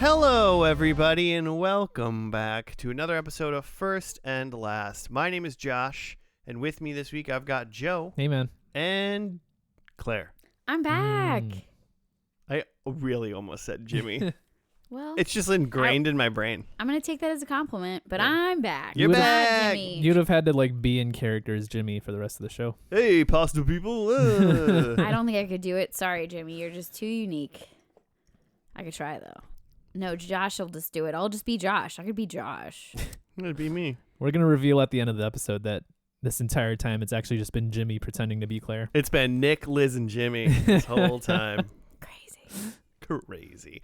Hello, everybody, and welcome back to another episode of First and Last. My name is Josh, and with me this week I've got Joe. Hey, man. And Claire. I'm back. I really almost said Jimmy. Well, It's just ingrained in my brain. I'm going to take that as a compliment, but I'm back. You're back. Jimmy. You'd have had to be in character as Jimmy for the rest of the show. Hey, pasta people. I don't think I could do it. Sorry, Jimmy. You're just too unique. I could try, though. No, Josh will just do it. I'll just be Josh. I could be Josh. It'd be me. We're going to reveal at the end of the episode that this entire time it's actually just been Jimmy pretending to be Claire. It's been Nick, Liz, and Jimmy this whole time. Crazy.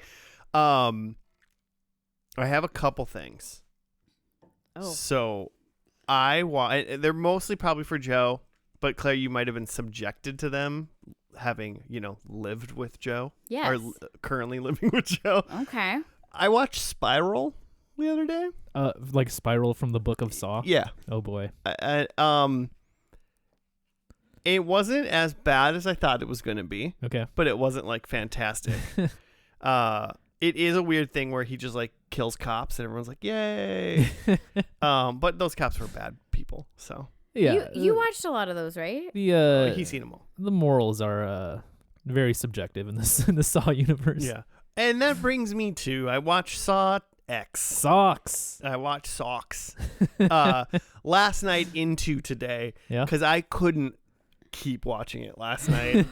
I have a couple things. Oh. So they're mostly probably for Joe, but Claire, you might have been subjected to them having, lived with Joe. Yes. Or currently living with Joe. Okay. I watched Spiral the other day. Like Spiral from the Book of Saw? Yeah. Oh, boy. It wasn't as bad as I thought it was going to be. Okay. But it wasn't fantastic. It is a weird thing where he just kills cops and everyone's like, yay. But those cops were bad people, so. Yeah. You watched a lot of those, right? He's seen them all. The morals are very subjective in the Saw universe. Yeah. And that brings me to, I watched Saw X. Socks. I watched Socks last night into today. Yeah. Because I couldn't keep watching it last night.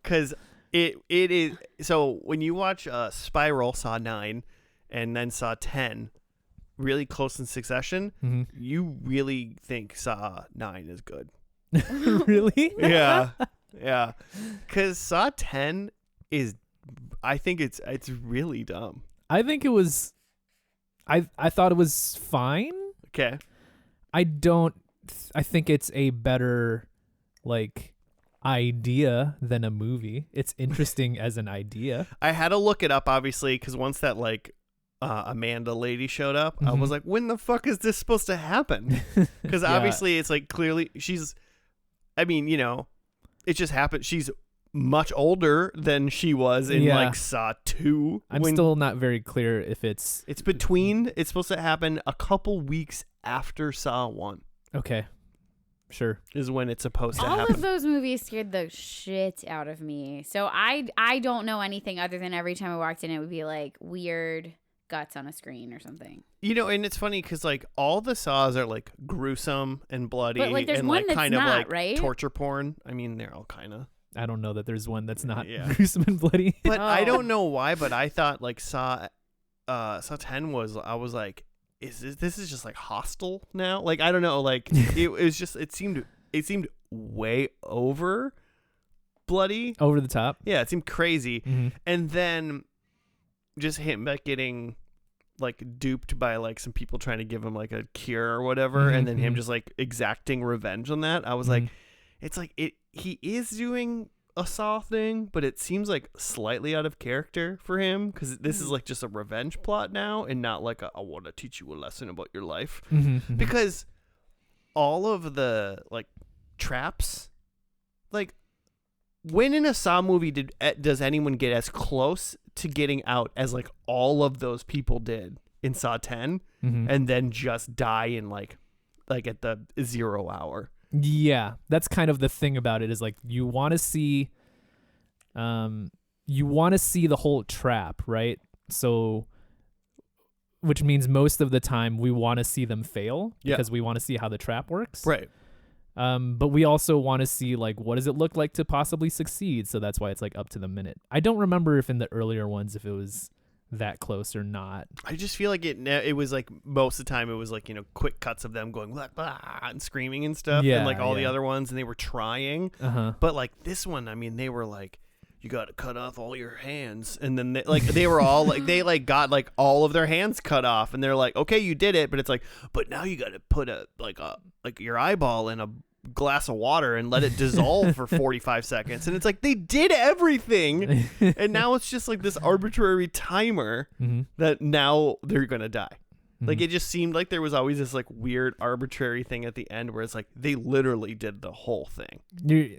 Because it is, so when you watch Spiral, Saw 9, and then Saw 10, really close in succession, Mm-hmm. you really think Saw 9 is good. Really? Yeah. Yeah. Because Saw 10 is, I think it's really dumb. I think it was, I thought it was fine. Okay. I think it's a better, idea than a movie. It's interesting as an idea. I had to look it up, obviously, because once that, Amanda lady showed up, I was like, when the fuck is this supposed to happen? Because obviously it's clearly she's, it just happened. She's much older than she was in Saw 2. I'm still not very clear if it's supposed to happen a couple weeks after Saw 1. Okay. Sure. Is when it's supposed to All happen. of those movies scared the shit out of me. So I don't know anything other than every time I walked in, it would be weird guts on a screen or something. And it's funny because all the Saws are gruesome and bloody But there's and one that's kind not, of right? torture porn. I mean, they're all kind of. I don't know that there's one that's not gruesome and bloody. But I Oh. don't know why, but I thought Saw 10 was, I was like, this is just Hostel now? I don't know, it was just, it seemed way over bloody. Over the top. Yeah, it seemed crazy. Mm-hmm. And then just him getting duped by some people trying to give him a cure or whatever, and then him just exacting revenge on that. I was like, it's he is doing a Saw thing, but it seems slightly out of character for him, because this is just a revenge plot now and not I want to teach you a lesson about your life. Because all of the traps, when in a Saw movie does anyone get as close to getting out as all of those people did in Saw 10 and then just die in at the 0 hour? Yeah, that's kind of the thing about it is you want to see the whole trap, right? So which means most of the time we want to see them fail because we want to see how the trap works. Right. But we also want to see what does it look like to possibly succeed, so that's why it's up to the minute. I don't remember if in the earlier ones if it was that close or not. I just feel it was most of the time it was quick cuts of them going blah, blah, and screaming and stuff, and all the other ones, and they were trying. But this one, I mean, they were you got to cut off all your hands, and then they were all they got all of their hands cut off, and they're okay, you did it, but it's but now you got to put a your eyeball in a glass of water and let it dissolve for 45 seconds, and it's they did everything, and now it's just this arbitrary timer that now they're gonna die. It just seemed like there was always this weird arbitrary thing at the end where it's they literally did the whole thing,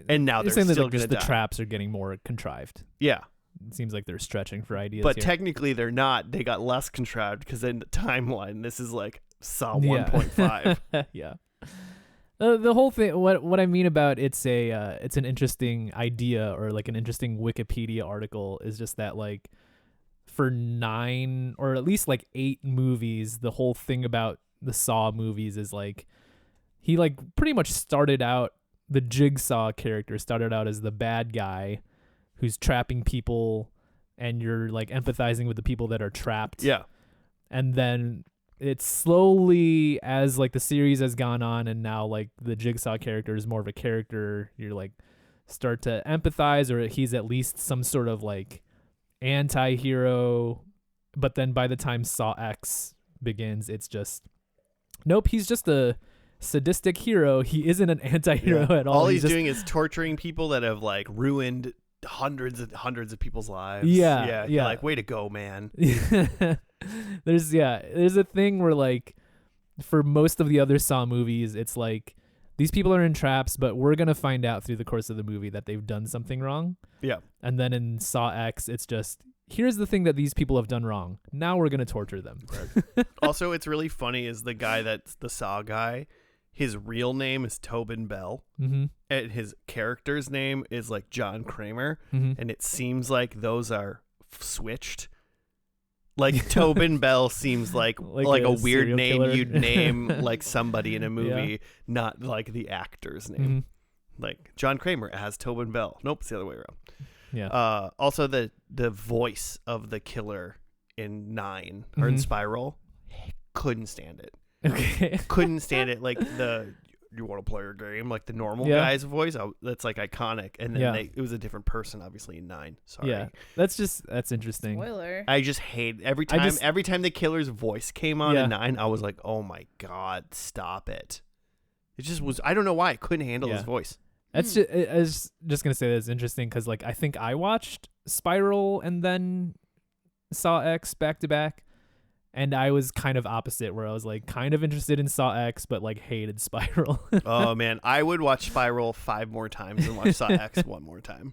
and now they're saying still that gonna the die. traps are getting more contrived. Yeah, It seems like they're stretching for ideas. But here. technically, they're not. They got less contrived because in the timeline, this is like Saw 1.5. Yeah. The whole thing. What I mean about it's an interesting idea or like an interesting Wikipedia article is just that like for 9 or at least like 8 movies, the whole thing about the Saw movies is like he like pretty much started out, the Jigsaw character started out as the bad guy who's trapping people, and you're like empathizing with the people that are trapped. Yeah. And then it's slowly, as like the series has gone on and now like the Jigsaw character is more of a character, you're like start to empathize, or he's at least some sort of like anti-hero. But then by the time Saw X begins, it's just nope, he's just a sadistic hero. He isn't an anti-hero at all. All he's doing is torturing people that have like ruined hundreds of people's lives. Yeah. Like, way to go, man. There's a thing where like for most of the other Saw movies, it's like these people are in traps, but we're gonna find out through the course of the movie that they've done something wrong. Yeah. And then in Saw X, it's just here's the thing that these people have done wrong. Now we're gonna torture them. Also, it's really funny is the guy that's the Saw guy. His real name is Tobin Bell, and his character's name is like John Kramer, and it seems like those are switched. Like Tobin Bell seems like a weird name killer. You'd name like somebody in a movie, not like the actor's name. Like John Kramer as Tobin Bell. Nope, it's the other way around. Yeah. Also, the voice of the killer in 9 or in Spiral, couldn't stand it. Okay. Couldn't stand it. Like you want to play your game, like the normal guy's voice. That's like iconic. And then it was a different person, obviously in 9. Sorry. Yeah, that's interesting. Spoiler. I just hate every time the killer's voice came on in 9. I was like, oh my god, stop it. It just was. I don't know why I couldn't handle his voice. That's just, I was just gonna say that's interesting because like I think I watched Spiral and then Saw X back to back. And I was kind of opposite, where I was like kind of interested in Saw X, but like hated Spiral. Oh man, I would watch Spiral 5 more times and watch Saw X 1 more time.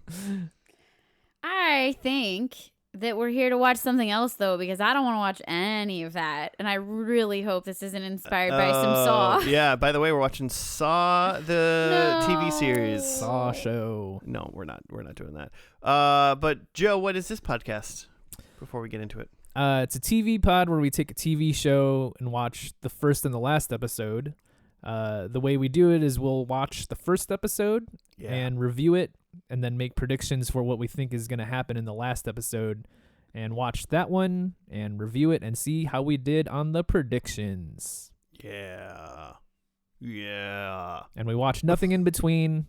I think that we're here to watch something else though, because I don't want to watch any of that, and I really hope this isn't inspired by some Saw. Yeah. By the way, we're watching Saw the TV series. Saw show. No, we're not doing that. But Joe, what is this podcast? Before we get into it. It's a TV pod where we take a TV show and watch the first and the last episode. The way we do it is we'll watch the first episode and review it, and then make predictions for what we think is going to happen in the last episode, and watch that one and review it and see how we did on the predictions. Yeah. And we watch nothing in between,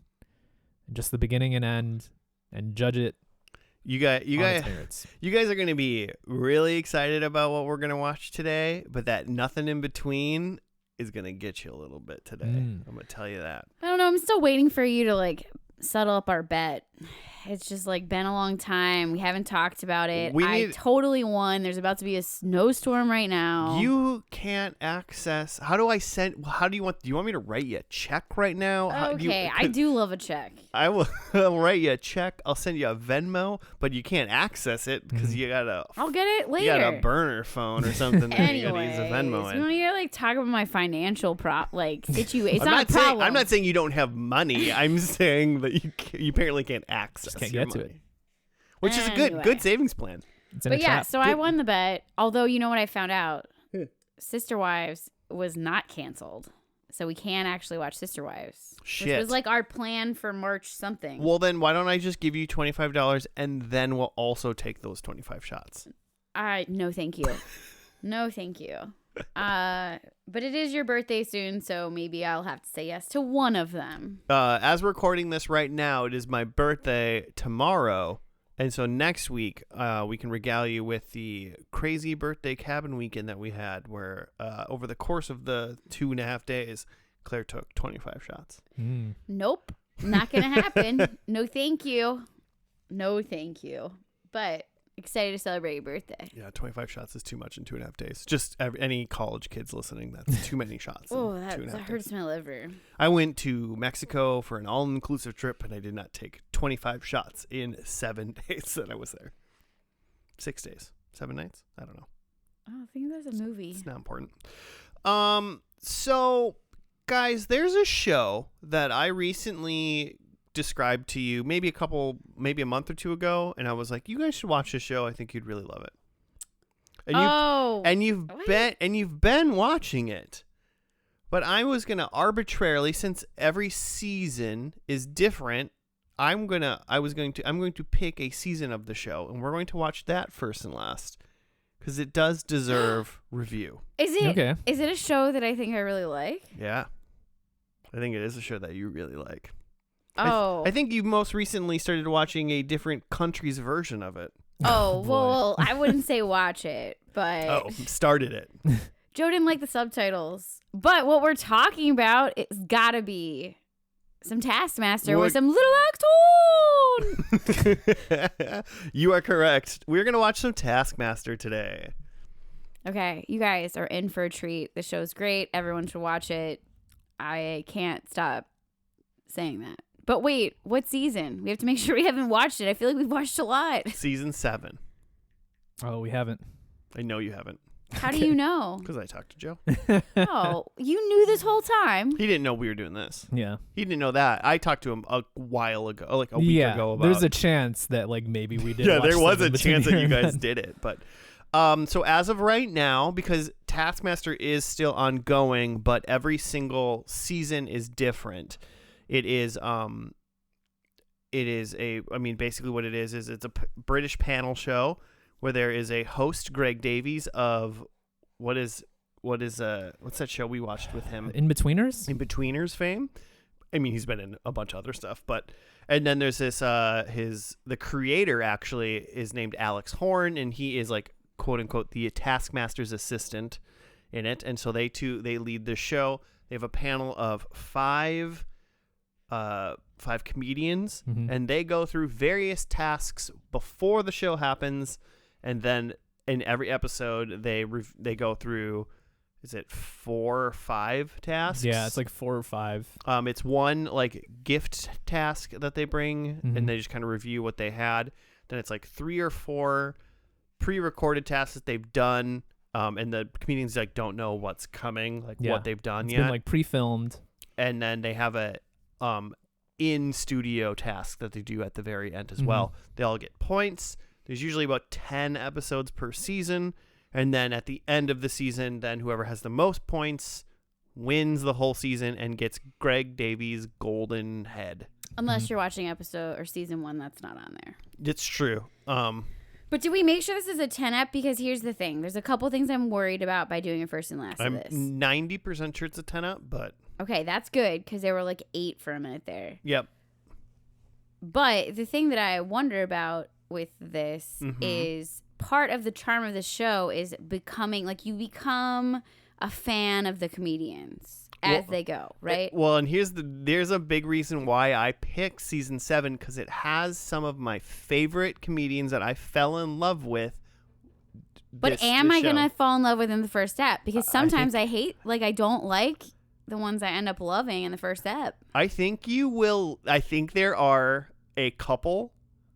just the beginning and end, and judge it. You guys are going to be really excited about what we're going to watch today, but that nothing in between is going to get you a little bit today. I'm going to tell you that. I don't know. I'm still waiting for you to like settle up our bet. It's just like been a long time. We haven't talked about it. I totally won. There's about to be a snowstorm right now. You can't access. Do you want me to write you a check right now? Okay, I do love a check. I will write you a check. I'll send you a Venmo, but you can't access it because you gotta. I'll get it later. You got a burner phone or something that you gotta use a Venmo in. You want to like talk about my financial situation? It's not a problem. I'm not saying you don't have money. I'm saying that you apparently can't access. Can't get to it, which is a good savings plan. But yeah, so I won the bet. Although you know what I found out, Sister Wives was not canceled, so we can actually watch Sister Wives. Shit, which was like our plan for March something. Well, then why don't I just give you $25 and then we'll also take those 25 shots? No, thank you. No, thank you. But it is your birthday soon, so maybe I'll have to say yes to one of them. As we're recording this right now, it is my birthday tomorrow, and so next week we can regale you with the crazy birthday cabin weekend that we had, where over the course of the 2.5 days, Claire took 25 shots. Nope, not gonna happen. No, thank you. No, thank you. But excited to celebrate your birthday. Yeah, 25 shots is too much in 2.5 days. Just any college kids listening, that's too many shots. Oh, that hurts my liver. I went to Mexico for an all-inclusive trip, and I did not take 25 shots in 7 days that I was there. 6 days. 7 nights? I don't know. Oh, I think that's a movie. It's not important. So, guys, there's a show that I recently described to you maybe a month or two ago, and I was like, you guys should watch this show. I think you'd really love it. You've been watching it. But I was going to arbitrarily, since every season is different, I'm going to pick a season of the show, and we're going to watch that first and last. Because it does deserve review. Is it okay? Is it a show that I think I really like? Yeah. I think it is a show that you really like. Oh. I think you most recently started watching a different country's version of it. Oh, well, I wouldn't say watch it, but... Oh, started it. Joe didn't like the subtitles. But what we're talking about, it's gotta be some Taskmaster with some little actone. You are correct. We're going to watch some Taskmaster today. Okay, you guys are in for a treat. The show's great. Everyone should watch it. I can't stop saying that. But wait, what season? We have to make sure we haven't watched it. I feel like we've watched a lot. Season 7. Oh, we haven't. I know you haven't. How do you know? Because I talked to Joe. Oh, you knew this whole time? He didn't know we were doing this. Yeah. He didn't know that. I talked to him a while ago, like a week ago. About. There's a chance that like maybe we did. Yeah, there was a chance that you guys did it. But so as of right now, because Taskmaster is still ongoing, but every single season is different. Basically what it is it's a British panel show where there is a host, Greg Davies, of what's that show we watched with him? In-Betweeners fame. I mean, he's been in a bunch of other stuff, and then there's this the creator actually is named Alex Horn, and he is like quote unquote the Taskmaster's assistant in it, and so they lead the show. They have a panel of five comedians, and they go through various tasks before the show happens, and then in every episode they go through, is it 4 or 5 tasks? Yeah, it's like 4 or 5. It's one like gift task that they bring, and they just kind of review what they had. Then it's like 3 or 4 pre-recorded tasks that they've done, and the comedians like don't know what's coming, like what they've done yet. It's been like pre-filmed. And then they have a in-studio task that they do at the very end as well. They all get points. There's usually about 10 episodes per season. And then at the end of the season, then whoever has the most points wins the whole season and gets Greg Davies' golden head. Unless you're watching episode or season 1, that's not on there. It's true. But do we make sure this is a 10-ep? Because here's the thing. There's a couple things I'm worried about by doing a first and last of this. I'm 90% sure it's a 10-ep, but... Okay, that's good, because there were like 8 for a minute there. Yep. But the thing that I wonder about with this is part of the charm of the show is you become a fan of the comedians as they go, right? And there's a big reason why I picked season 7, because it has some of my favorite comedians that I fell in love with. But am I going to fall in love with in the first ep? Because sometimes I don't like the ones I end up loving in the first ep. I think you will. I think there are a couple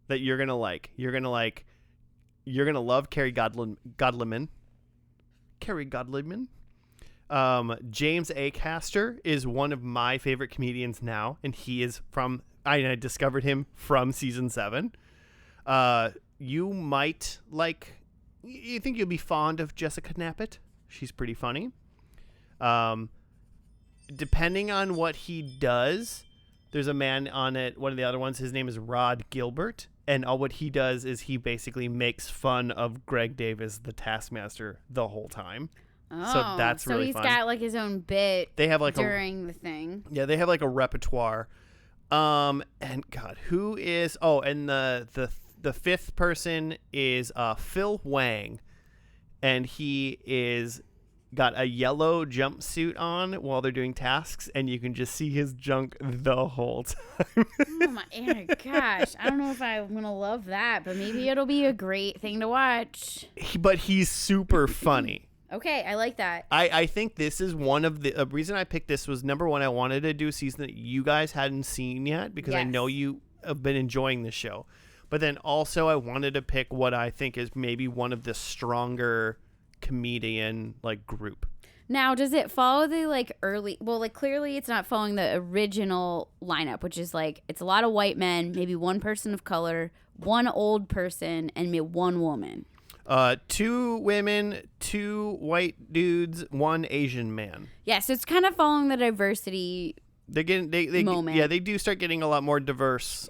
that you're gonna like. You're gonna love Carrie Godliman. James Acaster is one of my favorite comedians now, and he is from. I discovered him from season 7. You might like. You think you'll be fond of Jessica Knappett? She's pretty funny. Depending on what he does, there's a man on it. One of the other ones, his name is Rod Gilbert, and all what he does is he basically makes fun of Greg Davies, the Taskmaster, the whole time. Oh, so that's really he's fun. got like his own bit. They have like during the thing. Yeah, they have like a repertoire. And God, who is? Oh, and the 5th person is Phil Wang, and he is got a yellow jumpsuit on while they're doing tasks, and you can just see his junk the whole time. Oh my gosh. I don't know if I'm going to love that, but maybe it'll be a great thing to watch. But he's super funny. Okay, I like that. I think this is one of the reason I picked this was, number one, I wanted to do a season that you guys hadn't seen yet, because I know you have been enjoying the show. But then also I wanted to pick what I think is maybe one of the stronger comedian like group. Now, does it follow the like early? Well, like clearly it's not following the original lineup, which is like it's a lot of white men, maybe one person of color, one old person, and maybe one woman. 2 women, 2 white dudes, 1 Asian man. Yeah, so it's kind of following the diversity. They're getting they moment. Yeah, they do start getting a lot more diverse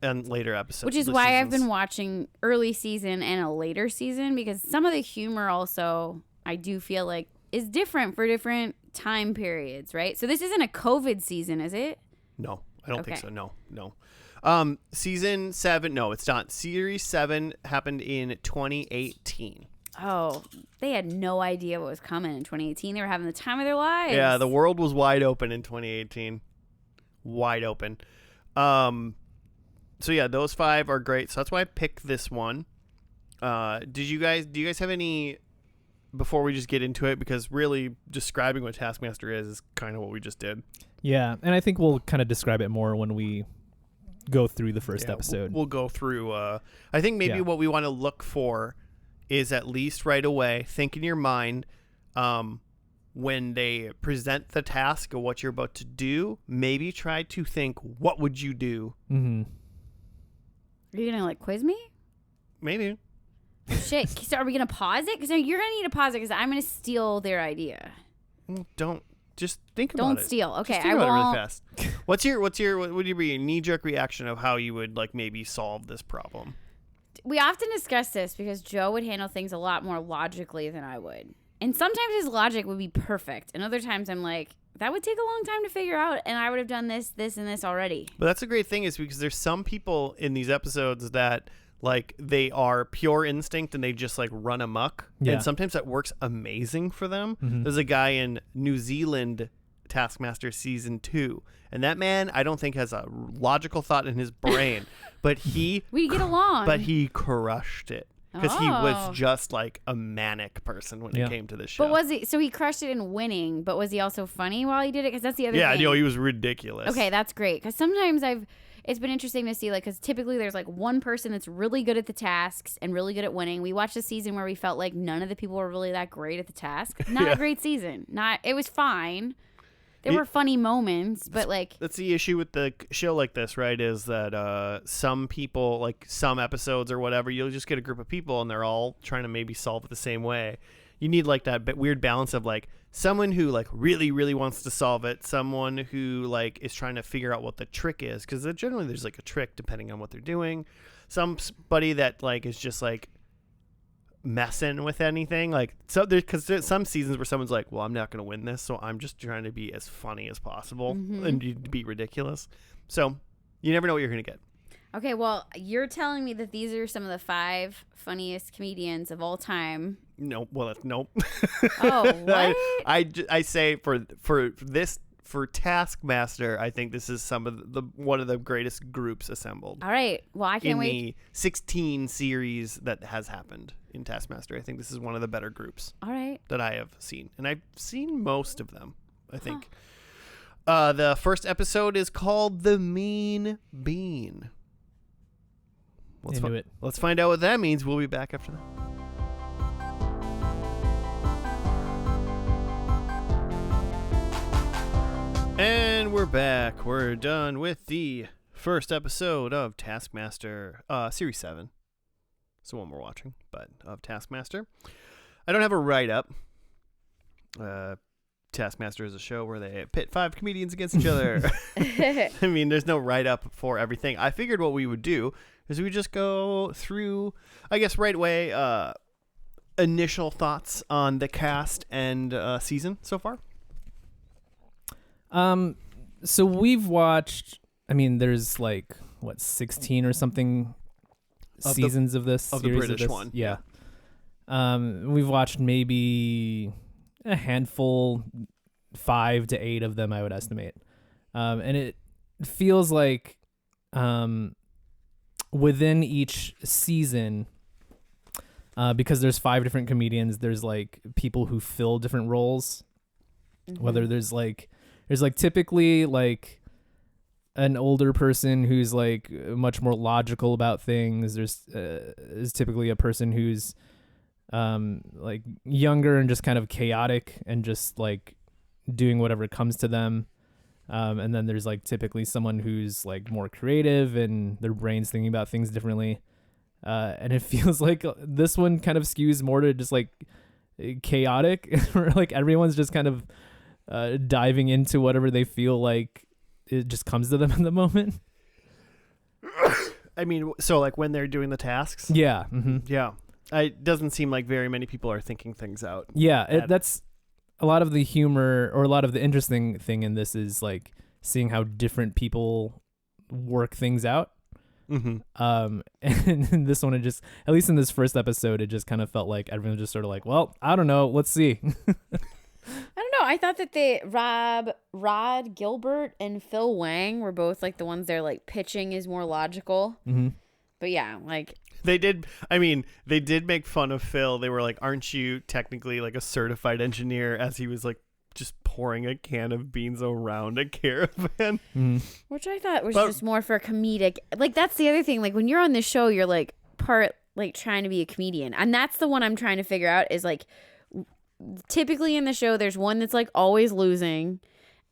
and later episodes, which is why I've been watching early season and a later season, because some of the humor also I do feel like is different for different time periods, right? So this isn't a COVID season, is it? No, I don't think so. No. Season 7, no, it's not. Series 7 happened in 2018. Oh, they had no idea what was coming in 2018. They were having the time of their lives. Yeah, the world was wide open in 2018. Wide open. So yeah, those 5 are great. So that's why I picked this one. Do you guys have any, before we just get into it, because really describing what Taskmaster is kind of what we just did. Yeah, and I think we'll kind of describe it more when we go through the first episode. We'll go through. I think maybe what we want to look for is, at least right away, think in your mind, when they present the task of what you're about to do, maybe try to think, what would you do? Mm-hmm. Are you gonna like quiz me? Maybe. Shit. So are we gonna pause it? Because you're gonna need to pause it, because I'm gonna steal their idea. Don't. Just think about it. Don't steal. Okay, I won't. Really fast. What would be your knee-jerk reaction of how you would like maybe solve this problem? We often discuss this because Joe would handle things a lot more logically than I would. And sometimes his logic would be perfect. And other times I'm like, that would take a long time to figure out, and I would have done this, and this already. But that's a great thing, is because there's some people in these episodes that like they are pure instinct and they just like run amok. Yeah. And sometimes that works amazing for them. Mm-hmm. There's a guy in New Zealand, Taskmaster season 2, and that man I don't think has a logical thought in his brain, but we get along. But he crushed it. Because he was just like a manic person when it came to this show. But was he? So he crushed it in winning, but was he also funny while he did it? Because that's the other thing. Yeah, I know, he was ridiculous. Okay, that's great. Because sometimes it's been interesting to see, like, because typically there's like one person that's really good at the tasks and really good at winning. We watched a season where we felt like none of the people were really that great at the task. Not a great season. It was fine. There were funny moments, but like... That's the issue with the show like this, right? Is that some people, like some episodes or whatever, you'll just get a group of people and they're all trying to maybe solve it the same way. You need like that weird balance of like someone who like really, really wants to solve it, someone who like is trying to figure out what the trick is. Because generally there's like a trick depending on what they're doing. Somebody that like is just like messing with anything, like, so because there's some seasons where someone's like, well, I'm not going to win this, so I'm just trying to be as funny as possible and be ridiculous. So you never know what you're going to get. Okay, well, you're telling me that these are some of the 5 funniest comedians of all time. No, well, nope. Oh, what? I say for Taskmaster, I think this is some of one of the greatest groups assembled. All right. Well, I can't wait. In the 16 series that has happened in Taskmaster, I think this is one of the better groups. All right. That I have seen. And I've seen most of them, I think. The first episode is called The Mean Bean. Let's find out what that means. We'll be back after that. And we're back. We're done with the first episode of Taskmaster, Series 7. It's the one we're watching, but of Taskmaster. I don't have a write-up. Taskmaster is a show where they pit 5 comedians against each other. I mean, there's no write-up for everything. I figured what we would do is we just go through, I guess, right away, initial thoughts on the cast and season so far. So we've watched, I mean, there's like, 16 or something seasons of this? Of the British one. Yeah. We've watched maybe a handful, 5 to 8 of them, I would estimate. And it feels like within each season, because there's 5 different comedians, there's like people who fill different roles. Whether there's typically like an older person who's like much more logical about things. There's is typically a person who's like younger and just kind of chaotic and just like doing whatever comes to them. And then there's like typically someone who's like more creative and their brain's thinking about things differently. And it feels like this one kind of skews more to just like chaotic, where like everyone's just kind of diving into whatever they feel like it just comes to them in the moment. I mean, so like when they're doing the tasks? Yeah. Yeah. It doesn't seem like very many people are thinking things out. Yeah, that's a lot of the humor, or a lot of the interesting thing in this is like seeing how different people work things out. And in this one, it just, at least in this first episode, it just kind of felt like everyone was just sort of like, well, I don't know, let's see. I don't know. I thought that Rod Gilbert and Phil Wang were both like the ones they're like pitching is more logical. But yeah, like they did make fun of Phil. They were like, aren't you technically like a certified engineer, as he was like just pouring a can of beans around a caravan. Which I thought was just more for comedic. Like that's the other thing. Like when you're on this show, you're like part like trying to be a comedian. And that's the one I'm trying to figure out is like typically in the show, there's one that's like always losing.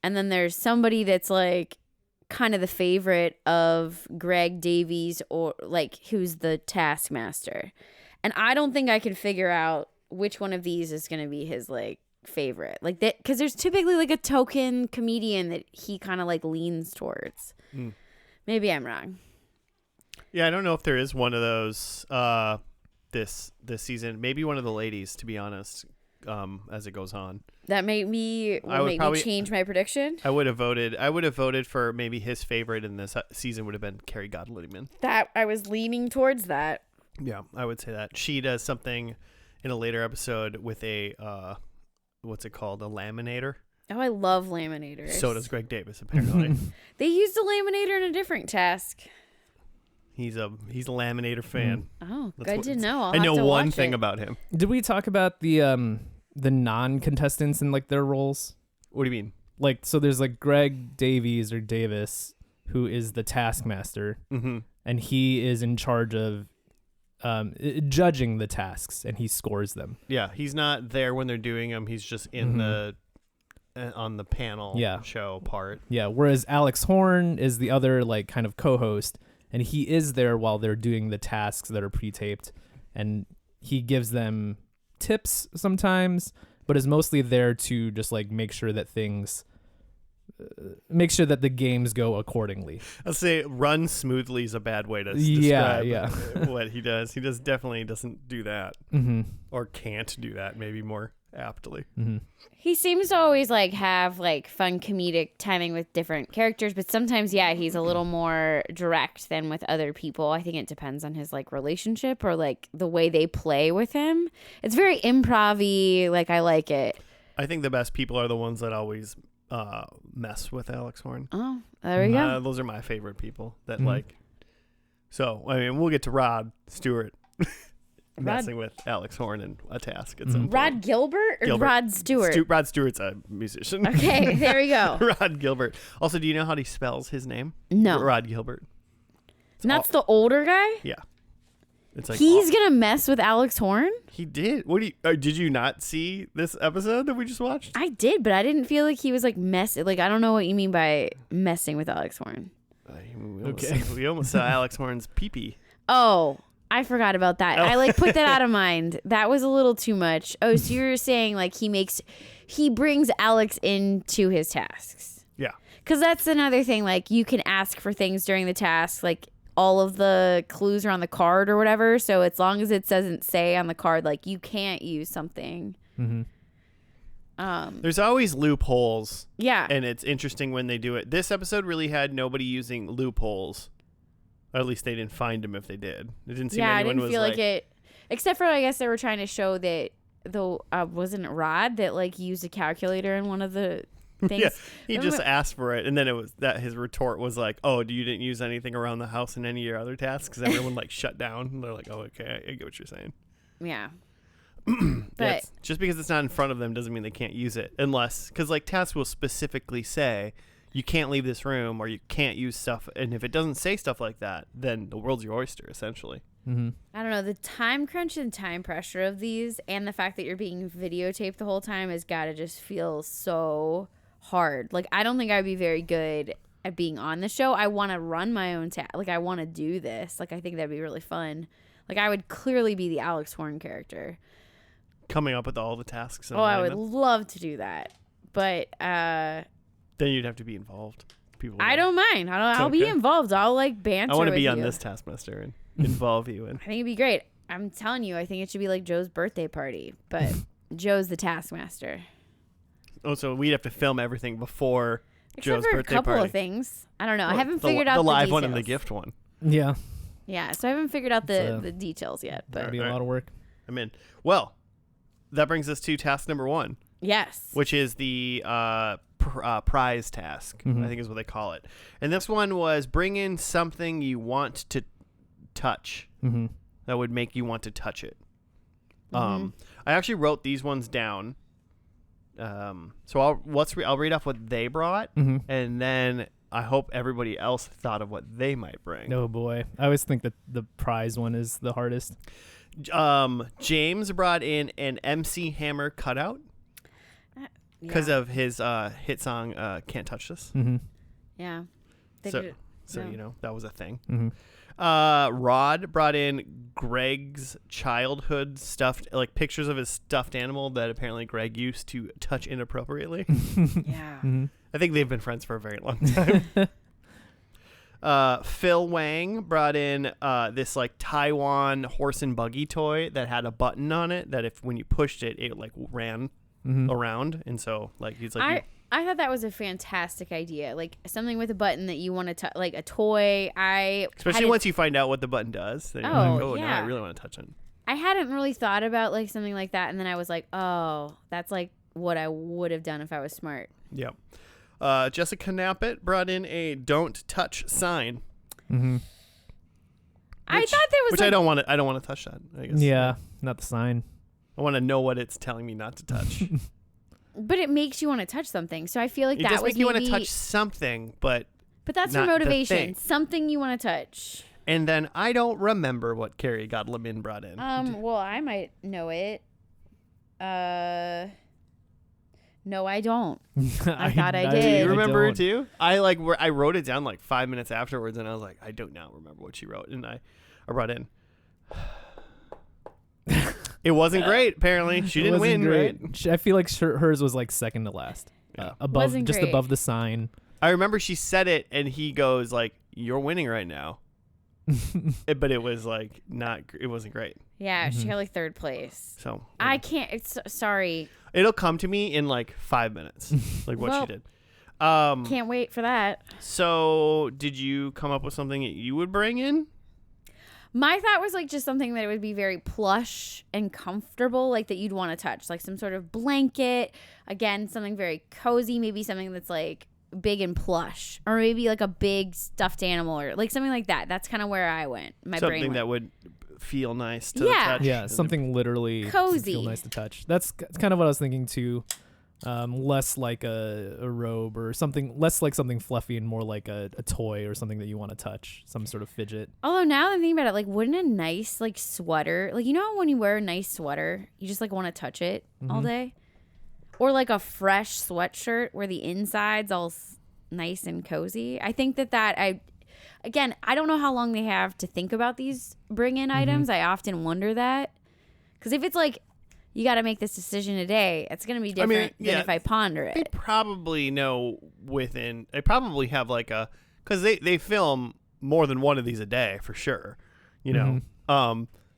And then there's somebody that's like kind of the favorite of Greg Davies, or like who's the Taskmaster. And I don't think I can figure out which one of these is going to be his like favorite, like that, because there's typically like a token comedian that he kind of like leans towards. Maybe I'm wrong. Yeah, I don't know if there is one of those this season. Maybe one of the ladies, to be honest. As it goes on, that made me change my prediction. I would have voted for maybe his favorite in this season would have been Carrie Godliman. That I was leaning towards that. Yeah, I would say that she does something in a later episode with a what's it called, a laminator. Oh, I love laminators. So does Greg Davis, apparently. They used a laminator in a different task. He's a laminator fan. Oh, good to know. I know one thing about him. Did we talk about the non-contestants and like their roles? What do you mean? Like, so there's like Greg Davies or Davis, who is the Taskmaster, and he is in charge of judging the tasks, and he scores them. Yeah, he's not there when they're doing them. He's just in the on the panel show part. Yeah, whereas Alex Horn is the other like kind of co-host, and he is there while they're doing the tasks that are pre-taped, and he gives them tips sometimes, but is mostly there to just like make sure that the games go accordingly. I'll say run smoothly is a bad way to describe what he does. He definitely doesn't do that, or can't do that, maybe more aptly. He seems to always like have like fun comedic timing with different characters, but sometimes he's a little more direct than with other people. I think it depends on his like relationship or like the way they play with him. It's very improv-y. Like I like it. I think the best people are the ones that always mess with Alex Horn. Oh, there we go. Those are my favorite people that like. So I mean, we'll get to Rod Stewart. Messing with Alex Horn and a task at some point. Rod Gilbert or Rod Stewart? Rod Stewart's a musician. Okay, there we go. Rod Gilbert. Also, do you know how he spells his name? No. Rod Gilbert. That's the older guy? Yeah. It's like he's going to mess with Alex Horn? He did. What do you did you not see this episode that we just watched? I did, but I didn't feel like he was like messing. Like I don't know what you mean by messing with Alex Horn. We almost saw Alex Horn's pee-pee. Oh, I forgot about that. I like put that out of mind. That was a little too much. Oh, so you're saying like he brings Alex into his tasks. Yeah. Because that's another thing. Like you can ask for things during the task. Like all of the clues are on the card or whatever. So as long as it doesn't say on the card, like you can't use something. There's always loopholes. Yeah. And it's interesting when they do it. This episode really had nobody using loopholes. Or at least they didn't find them if they did. It didn't seem anyone was feel like it Except for, I guess they were trying to show that wasn't it Rod that like used a calculator in one of the things? Yeah, he just asked for it, and then it was that his retort was like, "Oh, you didn't use anything around the house in any of your other tasks?" Because everyone like shut down. And they're like, "Oh, okay, I get what you're saying." Yeah. But just because it's not in front of them doesn't mean they can't use it, unless because like tasks will specifically say you can't leave this room or you can't use stuff, and if it doesn't say stuff like that, then the world's your oyster essentially. Mm-hmm. I don't know, the time crunch and time pressure of these, and the fact that you're being videotaped the whole time has got to just feel so hard. Like, I don't think I'd be very good at being on the show. I want to run my own like I want to do this. Like, I think that'd be really fun. Like, I would clearly be the Alex Horn character. Coming up with all the tasks. And I would love to do that. But then you'd have to be involved. I don't mind. I'll be involved. I'll like banter. I want to be with on you. this Taskmaster and involve you in. I think it'd be great. I'm telling you, I think it should be like Joe's birthday party, but Joe's the Taskmaster. Oh, so we'd have to film everything before Except Joe's for birthday a couple party. of things. I don't know. I haven't figured out the live details. one and the gift one. Yeah. Yeah, so I haven't figured out the details yet. But That'd be a lot of work. I'm in. Well, that brings us to task number 1. Yes. Which is the prize task, I think is what they call it. And this one was bring in something you want to touch that would make you want to touch it. I actually wrote these ones down. So I'll read off what they brought, and then I hope everybody else thought of what they might bring. Oh boy, I always think that the prize one is the hardest. James brought in an MC Hammer cutout because of his hit song "Can't Touch This." Yeah. So you know that was a thing. Mm-hmm. Rod brought in Greg's childhood stuffed, like pictures of his stuffed animal that apparently Greg used to touch inappropriately. Yeah. I think they've been friends for a very long time. Phil Wang brought in this like Taiwan horse and buggy toy that had a button on it that if when you pushed it, it like ran around, and so like he's like. I thought that was a fantastic idea. Like something with a button that you want to touch, like a toy. Especially once you find out what the button does. Then you're like, oh, now I really want to touch it. I hadn't really thought about like something like that. And then I was like, oh, that's like what I would have done if I was smart. Yeah. Jessica Knappett brought in a don't touch sign. I thought there was which I don't want to touch that, I guess. Yeah, not the sign. I want to know what it's telling me not to touch. But it makes you want to touch something. So I feel like it that does was make you want to touch something, but that's your motivation. Something you want to touch. And then I don't remember what Carrie Godleman brought in. Well, I might know it. No, I don't. I thought I did. Do you remember it too? I wrote it down like 5 minutes afterwards, and I was like, I do not remember what she wrote, and I brought in. It wasn't great. Apparently, she didn't win. Great. Right? I feel like hers was like second to last, above the sign. I remember she said it, and he goes like, "You're winning right now," but it was like not. It wasn't great. Yeah, she got like third place. So I can't. Sorry. It'll come to me in like 5 minutes, like what she did. Can't wait for that. So, did you come up with something that you would bring in? My thought was like just something that would be very plush and comfortable, like that you'd want to touch, like some sort of blanket. Again, something very cozy, maybe something that's like big and plush, or maybe like a big stuffed animal, or like something like that. That's kind of where I went. Something that would feel nice to touch. Yeah, something literally cozy, feel nice to touch. That's kind of what I was thinking too. Less like a robe or something, less like something fluffy and more like a toy or something that you want to touch, some sort of fidget. Although now that I'm thinking about it, like wouldn't a nice like sweater, like you know when you wear a nice sweater, you just like want to touch it all day? Or like a fresh sweatshirt where the inside's all nice and cozy. I think that I don't know how long they have to think about these bring-in items. I often wonder that. Because if it's like, you got to make this decision today, it's going to be different than if I ponder it. They probably know they probably have like because they film more than one of these a day for sure, you know?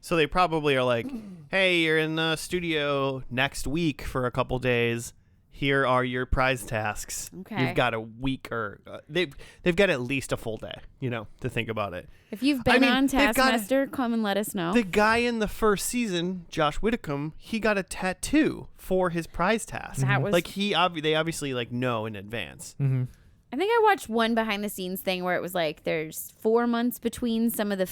So they probably are like, hey, you're in the studio next week for a couple days. here are your prize tasks. Okay. You've got a week or they've got at least a full day, to think about it. If you've been on Taskmaster, come and let us know. The guy in the first season, Josh Whitcomb, he got a tattoo for his prize task. That was like they obviously like know in advance. Mm-hmm. I think I watched one behind the scenes thing where it was like there's 4 months between some of the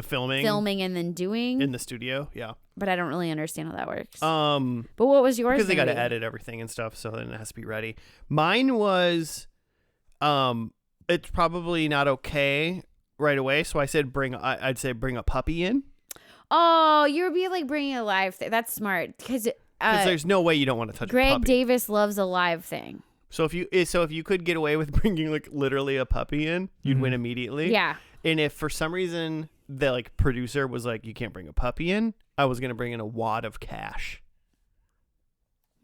filming and then doing in the studio. Yeah. But I don't really understand how that works. But what was yours? Because they got to edit everything and stuff, so then it has to be ready. Mine was, it's probably not okay right away. So I said I'd say bring a puppy in. Oh, you'd be like bringing a live thing. That's smart because there's no way you don't want to touch. Greg a puppy. Davis loves a live thing. So if you could get away with bringing like literally a puppy in, you'd win immediately. Yeah. And if for some reason the like producer was like, you can't bring a puppy in, I was gonna bring in a wad of cash.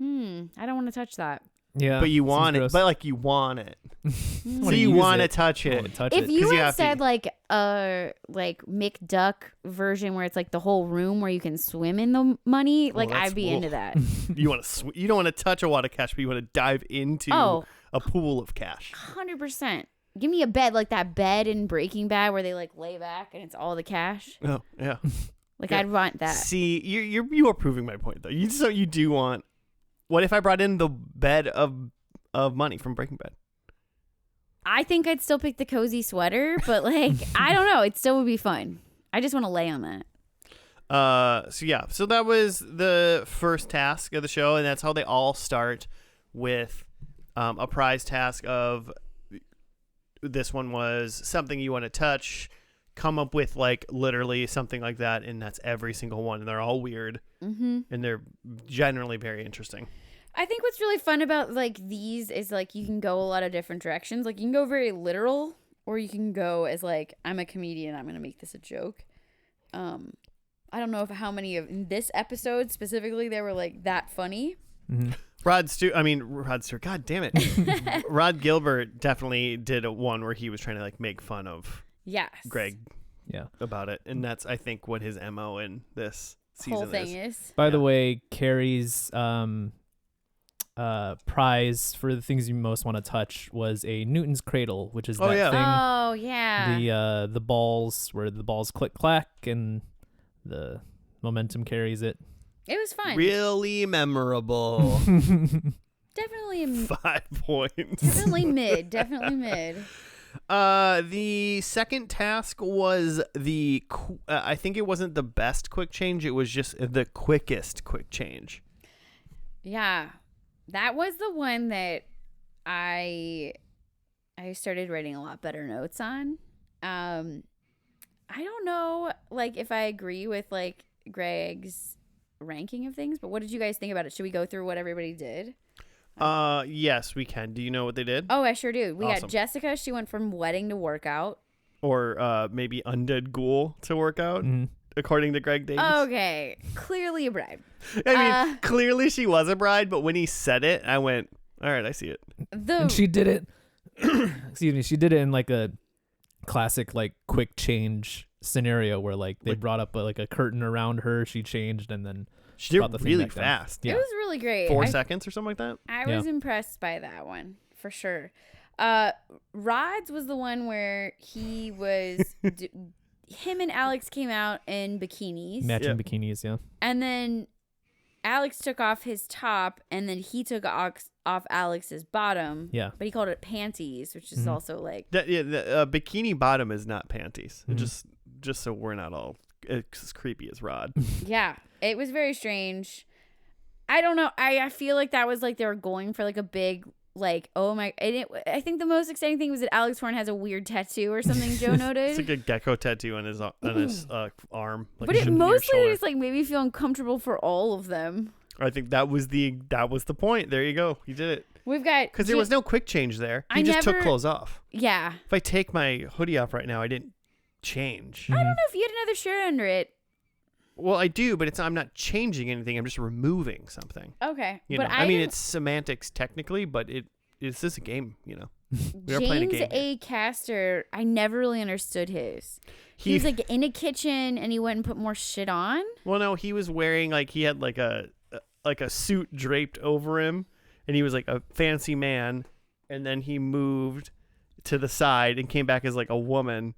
I don't want to touch that. Yeah, but you want it. But like you want it, so you want to touch it. If you had said like a McDuck version where it's like the whole room where you can swim in the money, like I'd be into that. You want to you don't want to touch a wad of cash, but you want to dive into a pool of cash. 100%. Give me a bed like that bed in Breaking Bad where they like lay back and it's all the cash. Oh yeah. Like I'd want that. See, you are proving my point though. You do want. What if I brought in the bed of money from Breaking Bad? I think I'd still pick the cozy sweater, but like I don't know, it still would be fun. I just want to lay on that. So that was the first task of the show, and that's how they all start with a prize task of. This one was something you want to touch, come up with like literally something like that, and that's every single one, and they're all weird, and they're generally very interesting. I think what's really fun about like these is like you can go a lot of different directions. Like you can go very literal, or you can go as like I'm a comedian, I'm gonna make this a joke. I don't know how many of in this episode specifically they were like that funny. Mm-hmm. Rod Stewart, God damn it. Rod Gilbert definitely did a one where he was trying to like make fun of Greg about it. And that's, I think, what his MO in this season whole thing is. By the way, Carrie's prize for the things you most want to touch was a Newton's Cradle, which is thing. Oh, yeah. The balls where the balls click clack and the momentum carries it. It was fun. Really memorable. Definitely 5 points. Definitely mid. The second task was I think it wasn't the best quick change. It was just the quickest quick change. Yeah. That was the one that I started writing a lot better notes on. I don't know like if I agree with like Greg's ranking of things, but what did you guys think about it? Should we go through what everybody did? Yes, we can. Do you know what they did? Oh, I sure do. We Awesome. got Jessica. She went from wedding to workout. Or maybe undead ghoul to workout, according to Greg Davis. Okay. Clearly a bride. I mean, clearly she was a bride, but when he said it, I went, all right, I see it. And she did it. Excuse me. She did it in like a classic like quick change scenario where like they brought up a curtain around her, she changed, and then she did it really fast. Yeah. It was really great. 4 seconds or something like that. I was impressed by that one for sure. Rod's was the one where he was him and Alex came out in bikinis, matching bikinis, and then Alex took off his top, and then he took off Alex's bottom. Yeah. But he called it panties, which is also like the bikini bottom is not panties. Just so we're not all as creepy as Rod. Yeah, it was very strange. I don't know. I feel like that was like they were going for like a big like I think the most exciting thing was that Alex Horn has a weird tattoo or something. Joe noted it's like a gecko tattoo on his arm. Like but it mostly just like made me feel uncomfortable for all of them. I think that was the point. There you go. You did it. We've got because there was no quick change there. He just took clothes off. Yeah. If I take my hoodie off right now, I didn't change. I don't know if you had another shirt under it. Well, I do, but I'm not changing anything. I'm just removing something. Okay. You know? I mean, it's semantics technically, but it's just a game, We are playing a game. James A. Caster, I never really understood his. He was like in a kitchen and he went and put more shit on. Well, no, he was wearing like he had like a suit draped over him, and he was like a fancy man, and then he moved to the side and came back as like a woman,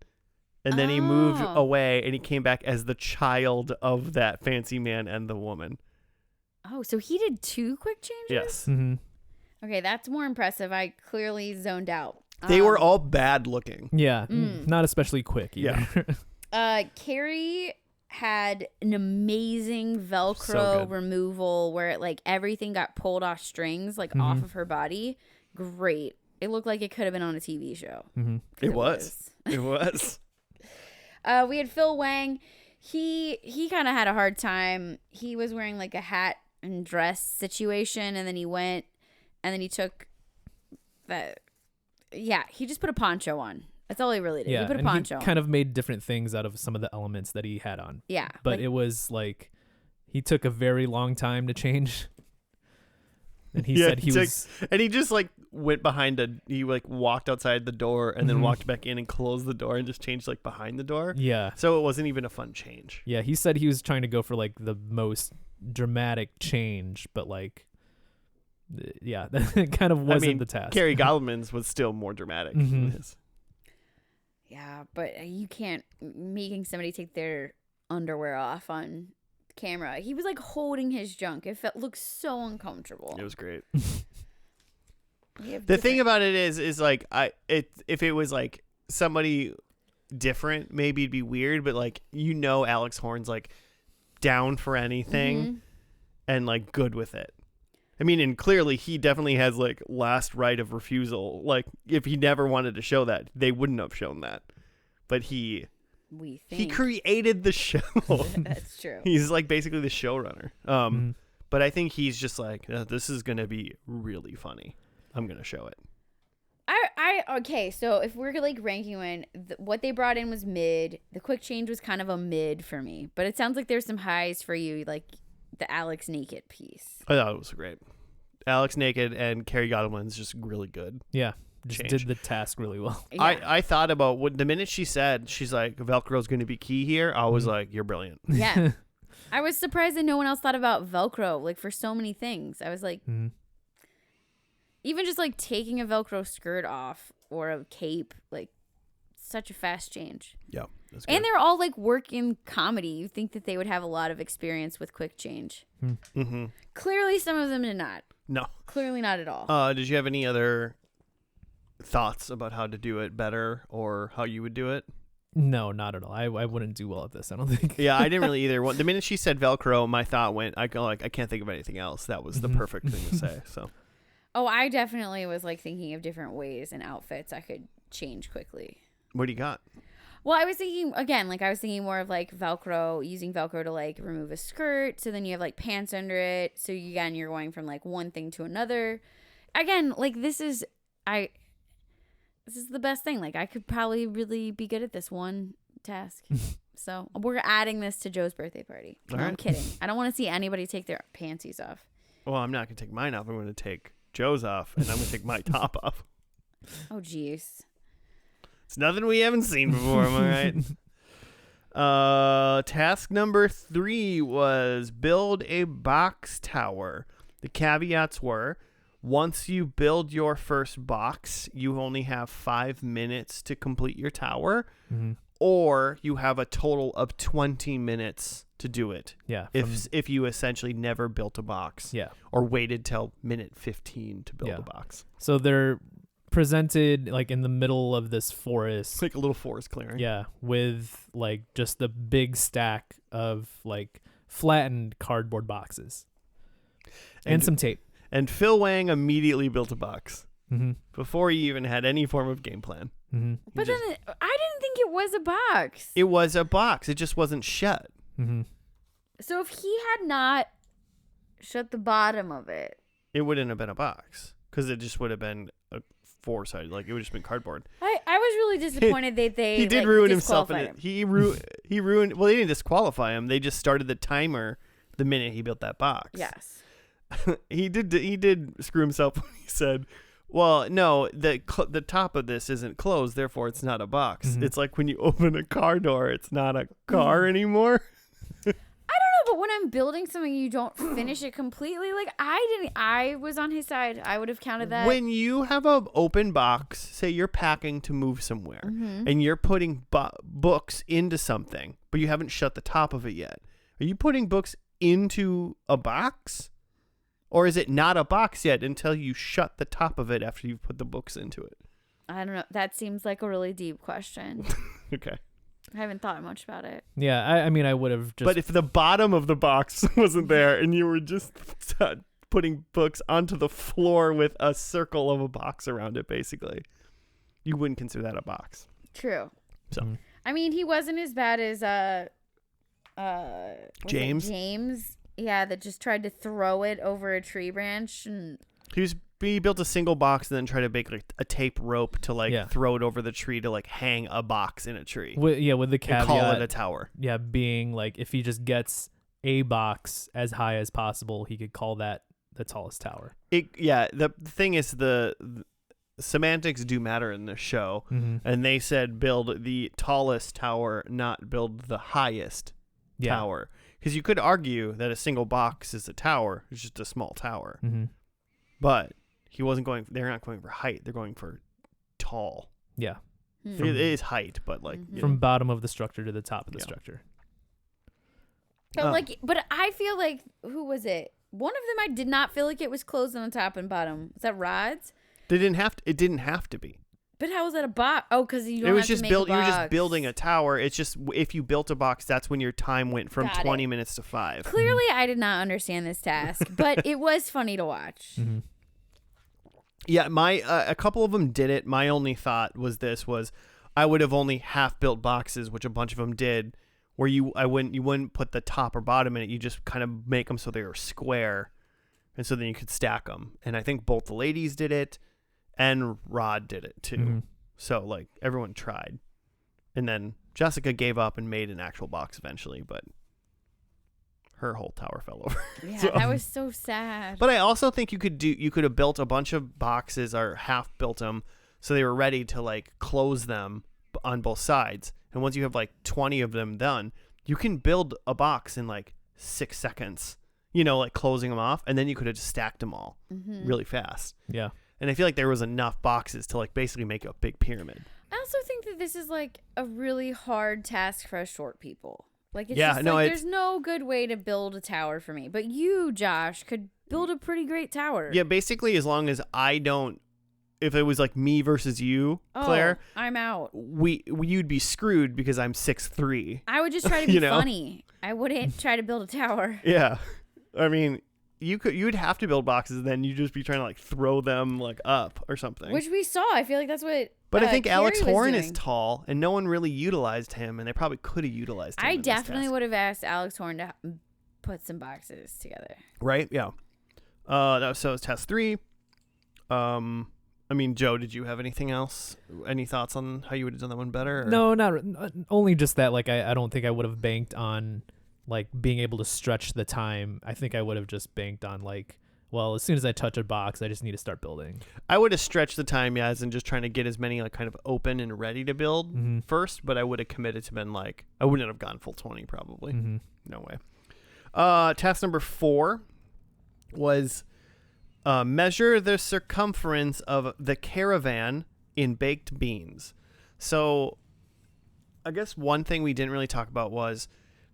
and then he moved away and he came back as the child of that fancy man and the woman. Oh, so he did 2 quick changes? Yes. Mm-hmm. Okay, that's more impressive. I clearly zoned out. They were all bad looking. Yeah, not especially quick either. Yeah. Carrie had an amazing Velcro removal where like everything got pulled off strings, like off of her body. Great. It looked like it could have been on a TV show. Mm-hmm. It was. It was. We had Phil Wang. He kind of had a hard time. He was wearing like a hat and dress situation, and then he went, and then he took that. Yeah, he just put a poncho on. That's all he really did. Yeah, he put a and poncho he kind of made different things out of some of the elements that he had on. Yeah. But like, it was like he took a very long time to change. And he said he was... And he just like went behind he like walked outside the door and then walked back in and closed the door and just changed like behind the door. Yeah. So it wasn't even a fun change. Yeah, he said he was trying to go for like the most dramatic change, but like... Yeah, that kind of wasn't the task. Carrie Gottman's was still more dramatic than his. Yeah, but you can't making somebody take their underwear off on camera. He was like holding his junk. It looked so uncomfortable. It was great. The thing about it is like if it was like somebody different, maybe it'd be weird. But like Alex Horne's like down for anything and like good with it. I mean, and clearly he definitely has like last right of refusal. Like if he never wanted to show that, they wouldn't have shown that. But he created the show. That's true. He's like basically the showrunner. But I think he's just like, this is gonna be really funny. I'm gonna show it. Okay, so if we're like ranking when what they brought in was mid, the quick change was kind of a mid for me. But it sounds like there's some highs for you, like the Alex naked piece. I thought it was great. Alex naked and Carrie Gottman's just really good. Yeah, just did the task really well. Yeah. I thought about the minute she said she's like Velcro's going to be key here. I was like, you're brilliant. Yeah, I was surprised that no one else thought about Velcro like for so many things. I was like, even just like taking a Velcro skirt off or a cape, like such a fast change. Yeah. And they're all like work in comedy. You think that they would have a lot of experience with quick change. Mm-hmm. Clearly, some of them did not. No. Clearly not at all. Did you have any other thoughts about how to do it better or how you would do it? No, not at all. I wouldn't do well at this, I don't think. Yeah, I didn't really either. The minute she said Velcro, my thought went, I can't think of anything else. That was the perfect thing to say. So. Oh, I definitely was like thinking of different ways and outfits I could change quickly. What do you got? Well, I was thinking, again, like I was thinking more of like Velcro, using Velcro to like remove a skirt. So then you have like pants under it. So you're going from like one thing to another. Again, like this is the best thing. Like I could probably really be good at this one task. So we're adding this to Joe's birthday party. No, I'm kidding. I don't want to see anybody take their panties off. Well, I'm not going to take mine off. I'm going to take Joe's off and I'm going to take my top off. Oh, jeez. It's nothing we haven't seen before, am I right? Task number 3 was build a box tower. The caveats were, once you build your first box, you only have 5 minutes to complete your tower, or you have a total of 20 minutes to do it. Yeah. If you essentially never built a box. Yeah. Or waited till minute 15 to build a box. So they're presented like in the middle of this forest. It's like a little forest clearing. Yeah, with like just the big stack of like flattened cardboard boxes and some tape. And Phil Wang immediately built a box before he even had any form of game plan. But then I didn't think it was a box. It was a box. It just wasn't shut. So if he had not shut the bottom of it, it wouldn't have been a box because it just would have been a four-sided. Like it would have just been cardboard. I was really disappointed that they he did like, ruin himself. He ruined. Well, they didn't disqualify him. They just started the timer the minute he built that box. Yes. He did screw himself when he said, well, no, the top of this isn't closed, therefore it's not a box. It's like when you open a car door, it's not a car anymore. I don't know, but when them building something you don't finish it completely. Like I was on his side. I would have counted that. When you have an open box, say you're packing to move somewhere, and you're putting books into something, but you haven't shut the top of it yet. Are you putting books into a box? Or is it not a box yet until you shut the top of it after you've put the books into it? I don't know. That seems like a really deep question. Okay. I haven't thought much about it. Yeah, I mean, I would have just... But if the bottom of the box wasn't there and you were just putting books onto the floor with a circle of a box around it, basically, you wouldn't consider that a box. True. So, I mean, he wasn't as bad as James. James, yeah, that just tried to throw it over a tree branch. And he built a single box and then tried to make like a tape rope to throw it over the tree to like hang a box in a tree. With the caveat, and call it a tower. Yeah, being like if he just gets a box as high as possible, he could call that the tallest tower. The thing is the semantics do matter in the show, and they said build the tallest tower, not build the highest tower. Because you could argue that a single box is a tower. It's just a small tower. But they're not going for height. They're going for tall. Yeah. It is height, but like. From bottom of the structure to the top of the structure. But I feel like, who was it? One of them I did not feel like it was closed on the top and bottom. Was that rods? It didn't have to be. But how was that a box? Oh, because you don't have to make a box. You were just building a tower. It's just if you built a box, that's when your time went from 20 minutes to 5. Clearly, I did not understand this task, but it was funny to watch. Yeah, a couple of them did it. My only thought was I would have only half built boxes, which a bunch of them did, where you wouldn't put the top or bottom in it. You just kind of make them so they were square, and so then you could stack them. And I think both the ladies did it. And Rod did it too. So like everyone tried. And then Jessica gave up and made an actual box eventually, but her whole tower fell over. Yeah, that was so sad. But I also think you could have built a bunch of boxes or half built them so they were ready to like close them on both sides. And once you have like 20 of them done, you can build a box in like 6 seconds, like closing them off, and then you could have just stacked them all really fast. Yeah. And I feel like there was enough boxes to like basically make a big pyramid. I also think that this is like a really hard task for us short people. Like there's no good way to build a tower for me. But you, Josh, could build a pretty great tower. Yeah, basically as long as I don't, if it was like me versus you, Claire, I'm out. You'd be screwed because I'm 6'3". I would just try to be funny. I wouldn't try to build a tower. Yeah, I mean. You'd have to build boxes, and then you'd just be trying to like throw them like up or something. Which we saw. I feel like that's what. But I think Carrie Alex Horn doing. is tall, and no one really utilized him, and they probably could have utilized him. I definitely would have asked Alex Horn to put some boxes together. Right? Yeah. So it's task 3. I mean, Joe, did you have anything else? Any thoughts on how you would have done that one better? Or? No, not only just that. Like, I don't think I would have banked on like being able to stretch the time. I think I would have just banked on like, well, as soon as I touch a box, I just need to start building. I would have stretched the time, as in just trying to get as many like kind of open and ready to build first, but I would have committed to been like, I wouldn't have gone full 20 probably. No way. Task number 4 was measure the circumference of the caravan in baked beans. So I guess one thing we didn't really talk about was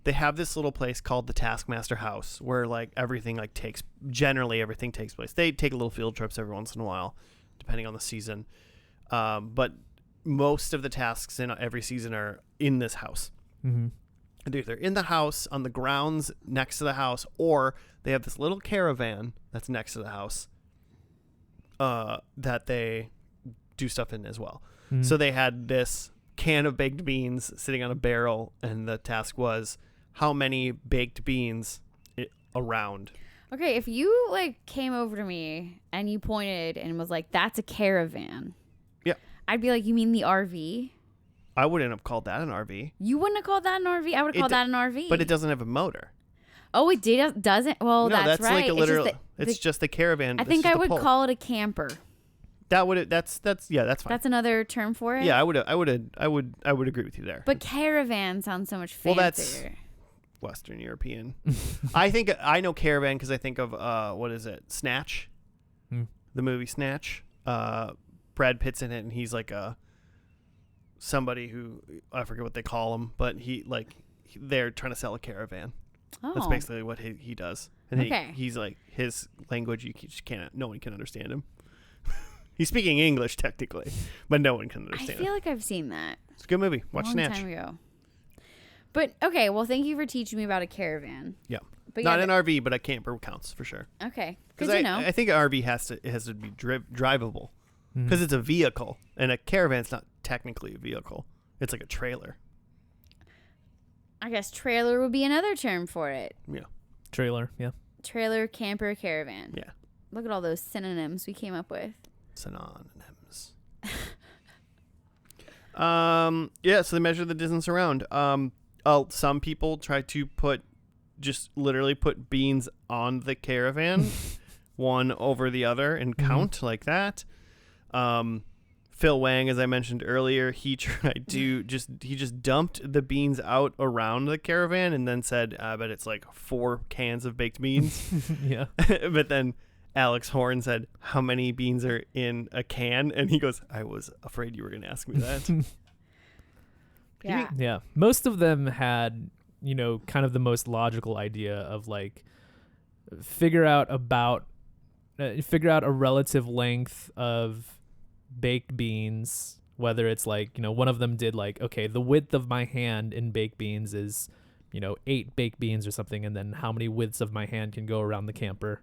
they have this little place called the Taskmaster house where like everything takes place. They take little field trips every once in a while, depending on the season. But most of the tasks in every season are in this house. They're either in the house, on the grounds next to the house, or they have this little caravan that's next to the house that they do stuff in as well. So they had this can of baked beans sitting on a barrel, and the task was how many baked beans around. Okay, if you like came over to me and you pointed and was like, that's a caravan. Yeah. I'd be like, you mean the RV? I wouldn't have called that an RV. You wouldn't have called that an RV? I would have called that an RV. But it doesn't have a motor. Oh, it doesn't? Well, no, that's right. Like a literal, it's just the caravan. I think I would call it a camper. That's fine. That's another term for it. Yeah, I would agree with you there. But caravan sounds so much fancier. Well, Western European. I think I know caravan because I think of what is it? Snatch, the movie Snatch. Brad Pitt's in it, and he's like somebody who I forget what they call him, but they're trying to sell a caravan. Oh. That's basically what he does. And Okay. he's like, his language, you just can't, no one can understand him. He's speaking English technically, but no one can understand I feel like I've seen that. It's a good movie. Watch a long Snatch. time ago. But okay, well, thank you for teaching me about a caravan. Yeah. But Not yeah, an RV, but a camper counts for sure. Okay. Because Good to know. I think an RV has to be drivable because it's a vehicle, and a caravan's not technically a vehicle. It's like a trailer. I guess trailer would be another term for it. Yeah. Trailer, yeah. Trailer, camper, caravan. Yeah. Look at all those synonyms we came up with. Synonyms. Yeah, so they measure the distance around. Some people try to literally put beans on the caravan, one over the other, and count like that. Phil Wang, as I mentioned earlier, he tried to just dumped the beans out around the caravan and then said, I bet it's like 4 cans of baked beans. Yeah. But then Alex Horn said, how many beans are in a can? And he goes, I was afraid you were going to ask me that. Yeah. Yeah. Most of them had, kind of the most logical idea of like figure out a relative length of baked beans, whether it's like, one of them did like, okay, the width of my hand in baked beans is, 8 baked beans or something, and then how many widths of my hand can go around the camper.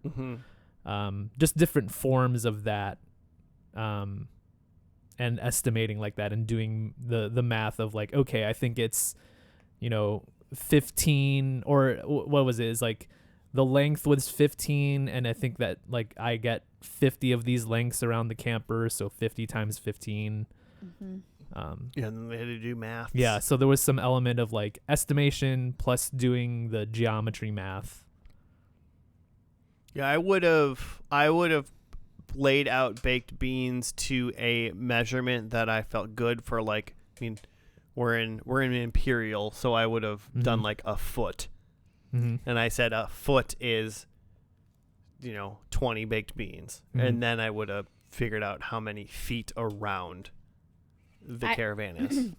Just different forms of that, and estimating like that and doing the math of like, okay, I think it's 15, or what was it, is like the length was 15, and I think that like I get 50 of these lengths around the camper, so 50 times 15. Yeah, and then they had to do math. Yeah, so there was some element of like estimation plus doing the geometry math. Yeah, I would have laid out baked beans to a measurement that I felt good for. Like, I mean, we're in Imperial, so I would have done like a foot. And I said a foot is 20 baked beans. And then I would have figured out how many feet around the caravan is.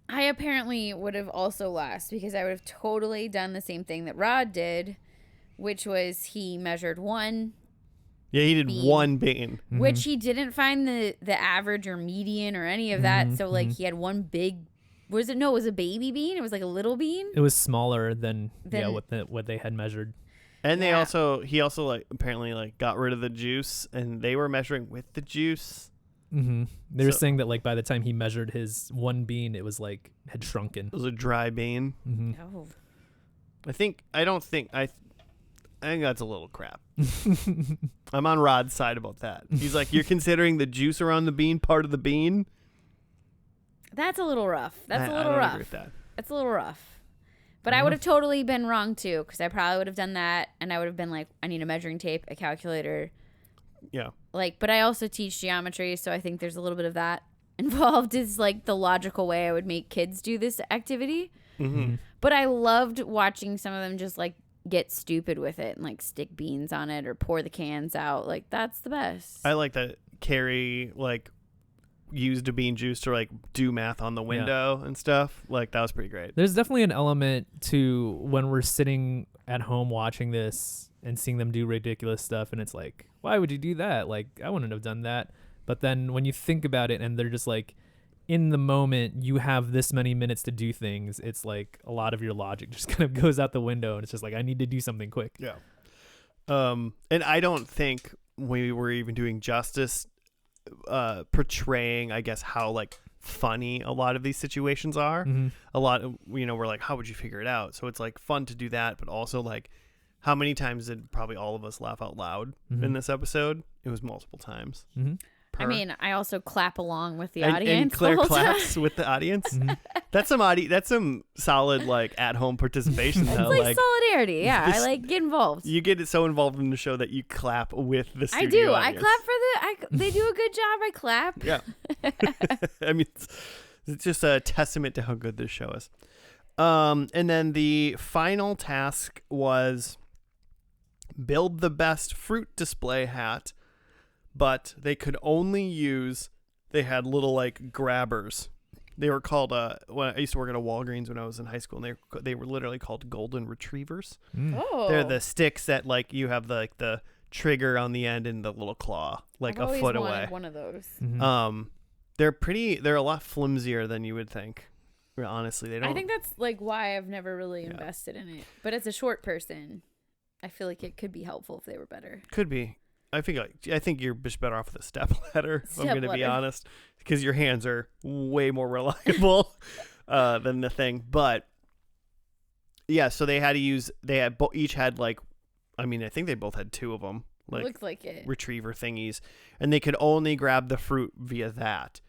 I apparently would have also lost because I would have totally done the same thing that Rod did, which was he measured one. Yeah, he did bean, one bean. Which he didn't find the average or median or any of that. So like he had one big, it was a baby bean. It was like a little bean. It was smaller than what they had measured. And he also like apparently like got rid of the juice, and they were measuring with the juice. They were saying that like by the time he measured his one bean, it was like had shrunken. It was a dry bean. Oh. I think that's a little crap. I'm on Rod's side about that. He's like, you're considering the juice around the bean part of the bean? That's a little rough. I don't agree with that. That's a little rough. But I would have totally been wrong too, because I probably would have done that, and I would have been like, I need a measuring tape, a calculator. Yeah. Like, but I also teach geometry, so I think there's a little bit of that involved. Is like the logical way I would make kids do this activity. But I loved watching some of them just like get stupid with it and like stick beans on it or pour the cans out. Like, that's the best. I like that Carrie like used a bean juice to like do math on the window and stuff. Like, that was pretty great. There's definitely an element to when we're sitting at home watching this and seeing them do ridiculous stuff, and it's like, why would you do that? Like, I wouldn't have done that. But then when you think about it and they're just like, in the moment you have this many minutes to do things, it's like a lot of your logic just kind of goes out the window, and it's just like, I need to do something quick. Yeah. And I don't think we were even doing justice portraying, I guess, how like funny a lot of these situations are. A lot of, we're like, how would you figure it out? So it's like fun to do that, but also like, how many times did probably all of us laugh out loud in this episode? It was multiple times. I mean, I also clap along with the audience. And Claire the whole claps time. with the audience. That's some solid like at home participation. It's though. like solidarity. Yeah, this- I like get involved. You get so involved in the show that you clap with the studio I do. audience. I clap for they do a good job. I clap. Yeah. I mean, it's just a testament to how good this show is. And then the final task was build the best fruit display hat, but they could only use, they had little like grabbers. They were called, when I used to work at a Walgreens when I was in high school, and they were literally called golden retrievers. Oh. They're the sticks that like you have the trigger on the end and the little claw, like I've a foot always away. wanted one of those. Mm-hmm. They're a lot flimsier than you would think. Honestly, they don't. I think that's like why I've never really invested in it. But as a short person, I feel like it could be helpful if they were better. Could be. I think you're just better off with a step ladder. If I'm going to be Stepladder. honest, because your hands are way more reliable than the thing. But yeah, so they had to use. They had each had like, I mean, I think they both had two of them, like Looks like it. retriever thingies, and they could only grab the fruit via that.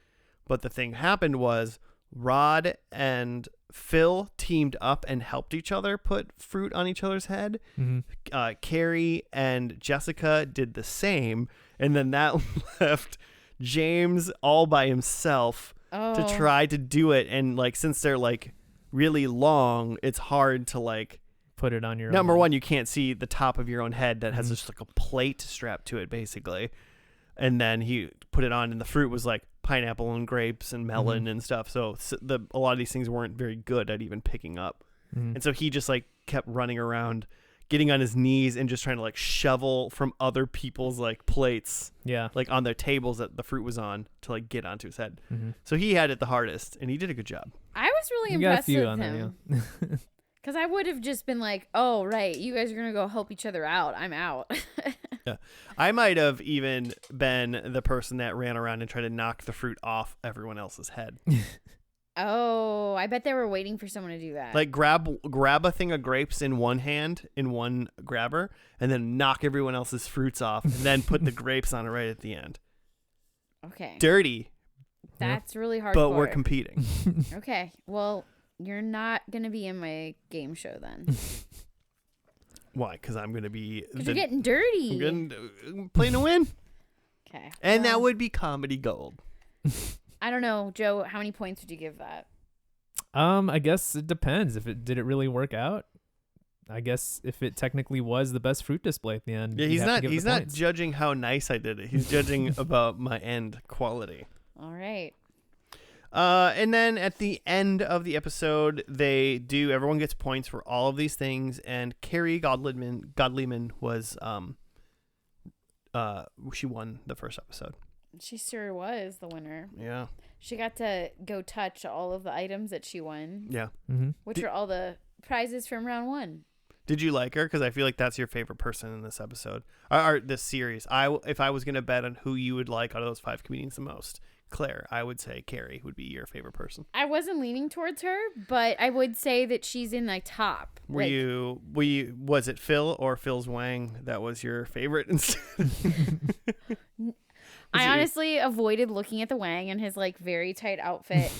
But the thing happened was Rod and Phil teamed up and helped each other put fruit on each other's head. Mm-hmm. Carrie and Jessica did the same, and then that left James all by himself to try to do it. And like, since they're like really long, it's hard to like Put it on your number own. one. You can't see the top of your own head that has just like a plate strapped to it, basically. And then he put it on, and the fruit was like pineapple and grapes and melon and stuff. So a lot of these things weren't very good at even picking up. And so he just like kept running around, getting on his knees and just trying to like shovel from other people's like plates, like on their tables that the fruit was on, to like get onto his head. So he had it the hardest, and he did a good job. I was really You got a impressed few with on him. there, yeah. Because I would have just been like, oh, right, you guys are going to go help each other out. I'm out. Yeah. I might have even been the person that ran around and tried to knock the fruit off everyone else's head. Oh, I bet they were waiting for someone to do that. Like grab a thing of grapes in one hand, in one grabber, and then knock everyone else's fruits off, and then put the grapes on it right at the end. Okay. Dirty, That's really hardcore. but we're competing. Okay. Well, you're not going to be in my game show then. Why? Because I'm going to be... Because you're getting dirty. I'm playing to win. Okay. And that well, would be comedy gold. I don't know, Joe, how many points would you give that? I guess it depends. Did it really work out? I guess if it technically was the best fruit display at the end. Yeah, he's not points. judging how nice I did it. He's judging about my end quality. All right. And then at the end of the episode, everyone gets points for all of these things, and Carrie Godliman was she won the first episode. She sure was the winner. Yeah. She got to go touch all of the items that she won. Yeah. Which are all the prizes from round 1. Did you like her? Because I feel like that's your favorite person in this episode, or this series. If I was going to bet on who you would like out of those 5 comedians the most, Claire, I would say Carrie would be your favorite person. I wasn't leaning towards her, but I would say that she's in my top. Was it Phil or Phil's Wang that was your favorite instead? I honestly avoided looking at the Wang and his like very tight outfit.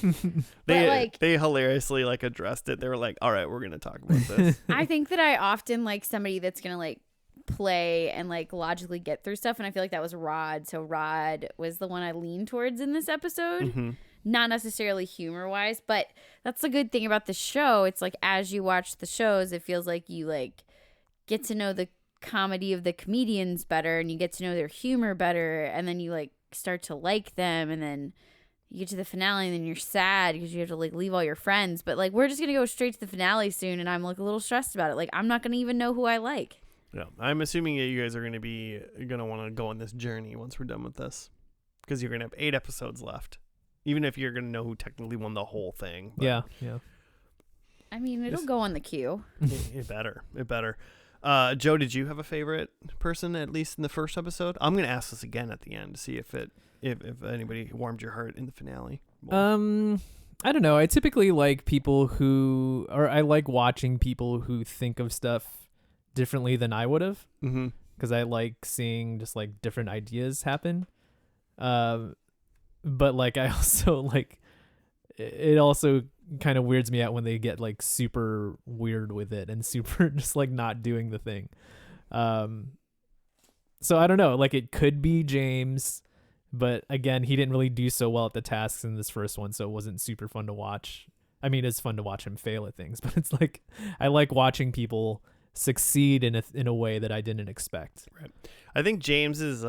They hilariously like addressed it. They were like, "All right, we're gonna talk about this." I think that I often like somebody that's gonna like play and like logically get through stuff, and I feel like that was Rod. So Rod was the one I leaned towards in this episode. Not necessarily humor wise, but that's the good thing about the show. It's like as you watch the shows, it feels like you like get to know the comedy of the comedians better, and you get to know their humor better, and then you like start to like them, and then you get to the finale and then you're sad because you have to like leave all your friends. But like we're just gonna go straight to the finale soon, and I'm like a little stressed about it. Like I'm not gonna even know who I like. Yeah, I'm assuming that you guys are gonna want to go on this journey once we're done with this, because you're gonna have 8 episodes left, even if you're gonna know who technically won the whole thing. But Yeah. I mean, it'll go on the queue. It better. Joe, did you have a favorite person, at least in the first episode? I'm going to ask this again at the end to see if anybody warmed your heart in the finale. I don't know. I typically like I like watching people who think of stuff differently than I would have. Because I like seeing just like different ideas happen. But like I also like it also kind of weirds me out when they get like super weird with it and super just like not doing the thing. So I don't know, like it could be James, but again, he didn't really do so well at the tasks in this first one, so it wasn't super fun to watch. I mean, it's fun to watch him fail at things, but it's like I like watching people succeed in a way that I didn't expect. Right. I think James's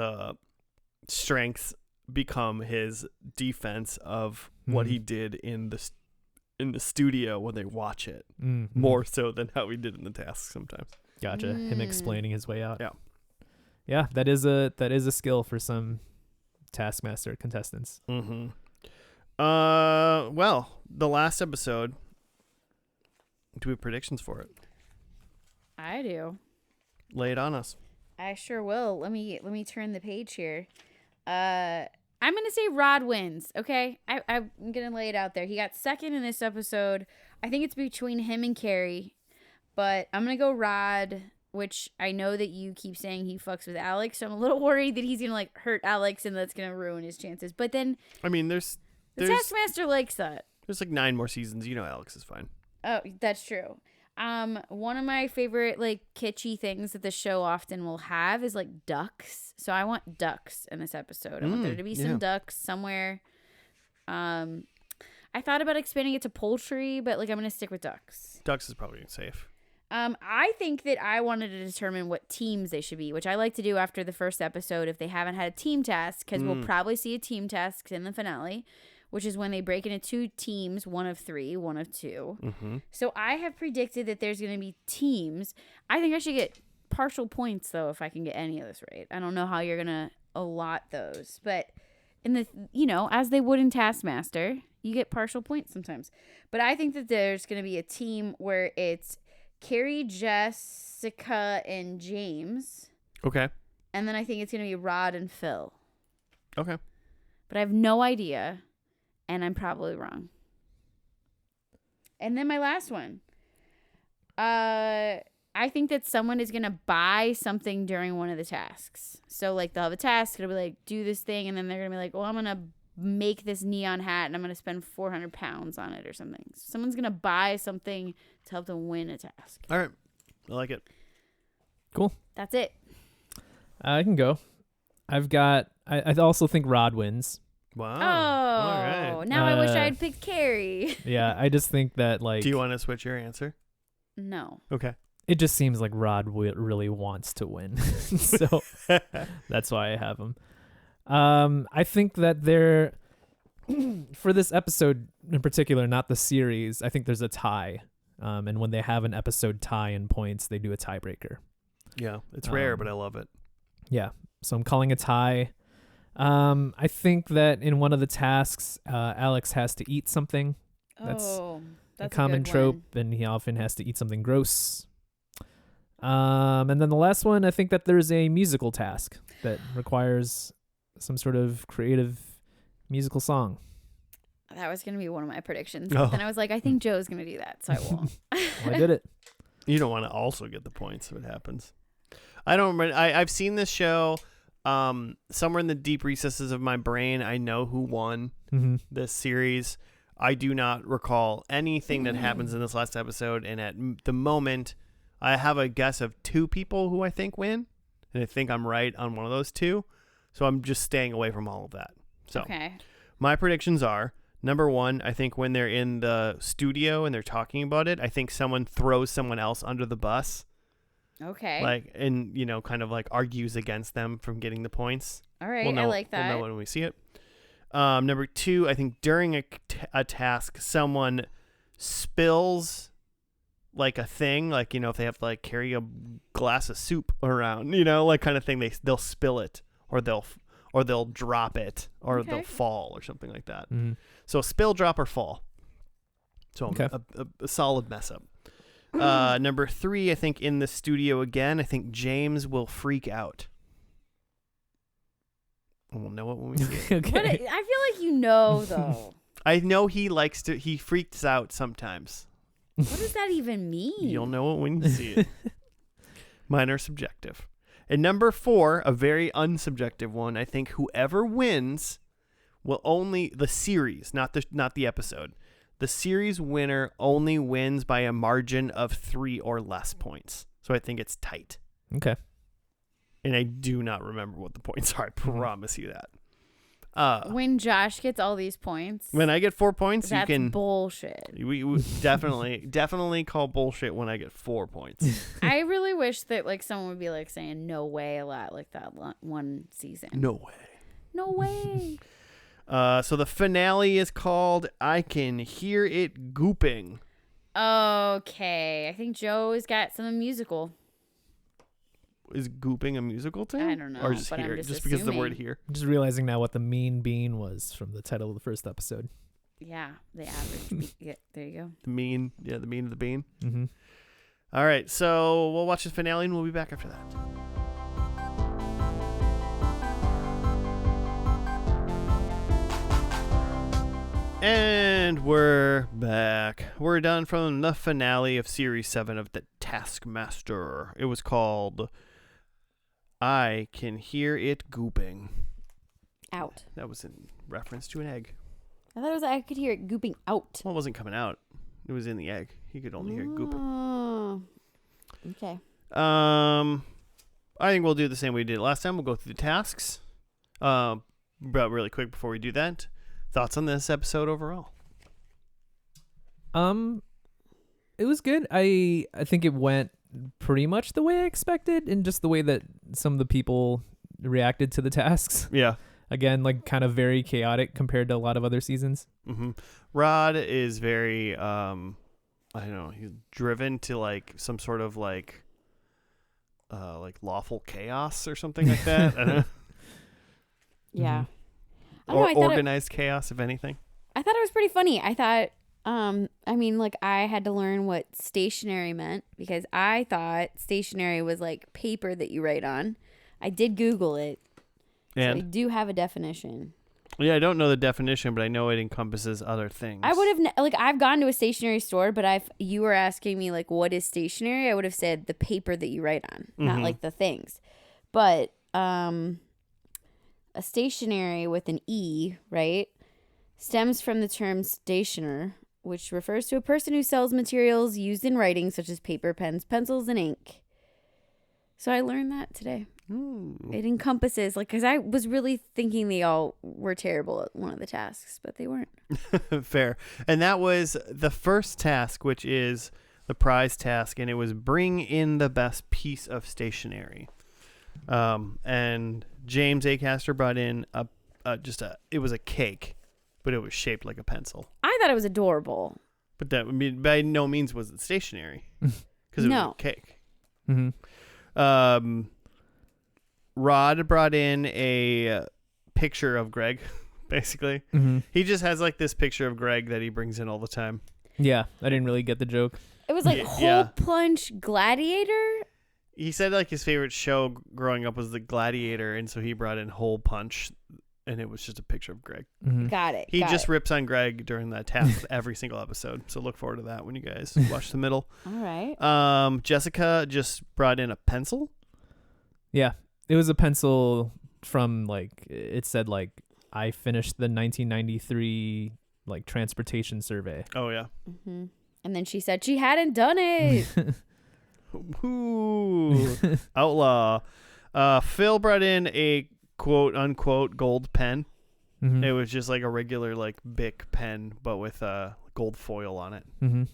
strengths become his defense of what he did in the studio when they watch it, more so than how he did in the task sometimes. Gotcha. Him explaining his way out. Yeah. Yeah, that is a skill for some Taskmaster contestants. Mm-hmm. Well, the last episode. Do we have predictions for it? I do. Lay it on us. I sure will. Let me turn the page here. I'm gonna say Rod wins. Okay, I'm gonna lay it out there. He got second in this episode. I think it's between him and Carrie, but I'm gonna go Rod. Which I know that you keep saying he fucks with Alex, so I'm a little worried that he's gonna like hurt Alex and that's gonna ruin his chances. But then, I mean, there's Taskmaster likes that. There's like 9 more seasons. You know, Alex is fine. Oh, that's true. One of my favorite like kitschy things that the show often will have is like ducks. So I want ducks in this episode. I want there to be some ducks somewhere. I thought about expanding it to poultry, but like I'm gonna stick with ducks. Ducks is probably safe. I think that I wanted to determine what teams they should be, which I like to do after the first episode if they haven't had a team task, because we'll probably see a team task in the finale, which is when they break into 2 teams, 1 of 3, 1 of 2. Mm-hmm. So I have predicted that there's going to be teams. I think I should get partial points, though, if I can get any of this right. I don't know how you're going to allot those, but in the, as they would in Taskmaster, you get partial points sometimes. But I think that there's going to be a team where it's Carrie, Jessica, and James. Okay. And then I think it's going to be Rod and Phil. Okay. But I have no idea, and I'm probably wrong. And then my last one. I think that someone is going to buy something during one of the tasks. So, like, they'll have a task, it'll be like, do this thing, and then they're going to be like, well, I'm going to make this neon hat, and I'm going to spend 400 pounds on it or something. So someone's going to buy something to help them win a task. All right. I like it. Cool. That's it. I can go. I also think Rod wins. Wow. Oh, all right. Now I wish I had picked Carrie. Yeah, I just think that, like... Do you want to switch your answer? No. Okay. It just seems like Rod really wants to win. So that's why I have him. I think that they're... for this episode in particular, not the series, I think there's a tie. And when they have an episode tie in points, they do a tiebreaker. Yeah, it's rare, but I love it. Yeah, so I'm calling a tie. I think that in one of the tasks, Alex has to eat something. That's a common trope, and he often has to eat something gross. And then the last one, I think that there's a musical task that requires some sort of creative musical song. That was going to be one of my predictions. But then I was like, I think Joe's going to do that, so I won't. Well, I did it. You don't want to also get the points if it happens. I don't remember. I've seen this show somewhere in the deep recesses of my brain. I know who won this series. I do not recall anything that happens in this last episode. And at the moment, I have a guess of 2 people who I think win. And I think I'm right on one of those 2. So I'm just staying away from all of that. So my predictions are, number 1, I think when they're in the studio and they're talking about it, I think someone throws someone else under the bus. Okay. Like, and, kind of like argues against them from getting the points. All right. I like that. We'll know when we see it. Number 2, I think during a task, someone spills like a thing, like, if they have to like carry a glass of soup around, like kind of thing, they'll spill it or they'll drop it or they'll fall or something like that. So spill, drop, or fall. So a solid mess up. Number 3, I think in the studio again, I think James will freak out. And we'll know it when we see it. Okay. But I feel like though. I know he freaks out sometimes. What does that even mean? You'll know it when you see it. Mine are subjective. And number 4, a very unsubjective one, I think whoever wins will only, the series, not the episode. The series winner only wins by a margin of 3 or less points. So I think it's tight. Okay. And I do not remember what the points are. I promise you that. When Josh gets all these points, when I get 4 points, that's you can bullshit. We definitely call bullshit when I get 4 points. I really wish that like someone would be like saying "no way" a lot, like that one season. No way. No way. So the finale is called "I Can Hear It Gooping." Okay, I think Joe's got some musical. Is gooping a musical too? I don't know, Or just but here, I'm just just because of the word assuming. here. I'm just realizing now what the mean bean was from the title of the first episode. Yeah, the average. Yeah, there you go. The mean of the bean. Mm-hmm. All right, so we'll watch the finale and we'll be back after that. And we're back. We're done from the finale of Series 7 of the Taskmaster. It was called "I Can Hear It Gooping." Out. That was in reference to an egg. I thought it was. I could hear it gooping out. Well, it wasn't coming out. It was in the egg. You could only hear it gooping. Oh. Okay. I think we'll do the same way we did last time. We'll go through the tasks. But really quick before we do that, thoughts on this episode overall? It was good. I think it went pretty much the way I expected, and just the way that some of the people reacted to the tasks. Yeah. Again, like kind of very chaotic compared to a lot of other seasons. Mm-hmm. Rod is very, I don't know, he's driven to like some sort of like lawful chaos or something like that. I don't know. Yeah. Mm-hmm. I don't know, Or organized chaos, if anything. I thought it was pretty funny. I thought, I mean, like I had to learn what stationery meant because I thought stationery was like paper that you write on. I did Google it. And So I do have a definition. yeah, I don't know the definition, but I know it encompasses other things. I would have like I've gone to a stationery store, but you were asking me like what is stationery? I would have said the paper that you write on, not like the things. But a stationery with an E, right, stems from the term stationer, which refers to a person who sells materials used in writing such as paper, pens, pencils, and ink. So I learned that today. It encompasses, like, because I was really thinking they all were terrible at one of the tasks, but they weren't. Fair. And that was the first task, which is the prize task, and it was bring in the best piece of stationery. And James Acaster brought in it was a cake, but it was shaped like a pencil. I thought it was adorable. But that by no means was it stationary, because it was a cake. Mm-hmm. Rod brought in a picture of Greg, basically. Mm-hmm. He just has like this picture of Greg that he brings in all the time. Yeah, I didn't really get the joke. It was like Hole Punch Gladiator. He said like his favorite show growing up was The Gladiator, and so he brought in Hole Punch, and it was just a picture of Greg. Mm-hmm. Got it. He just rips on Greg during that task every single episode, so look forward to that when you guys watch the middle. All right. Jessica just brought in a pencil. Yeah, it was a pencil from like it said like I finished the 1993 like transportation survey. Oh yeah. Mm-hmm. And then she said she hadn't done it. Ooh, outlaw. Phil brought in a quote unquote gold pen. Mm-hmm. It was just like a regular like Bic pen, but with gold foil on it. Mm-hmm.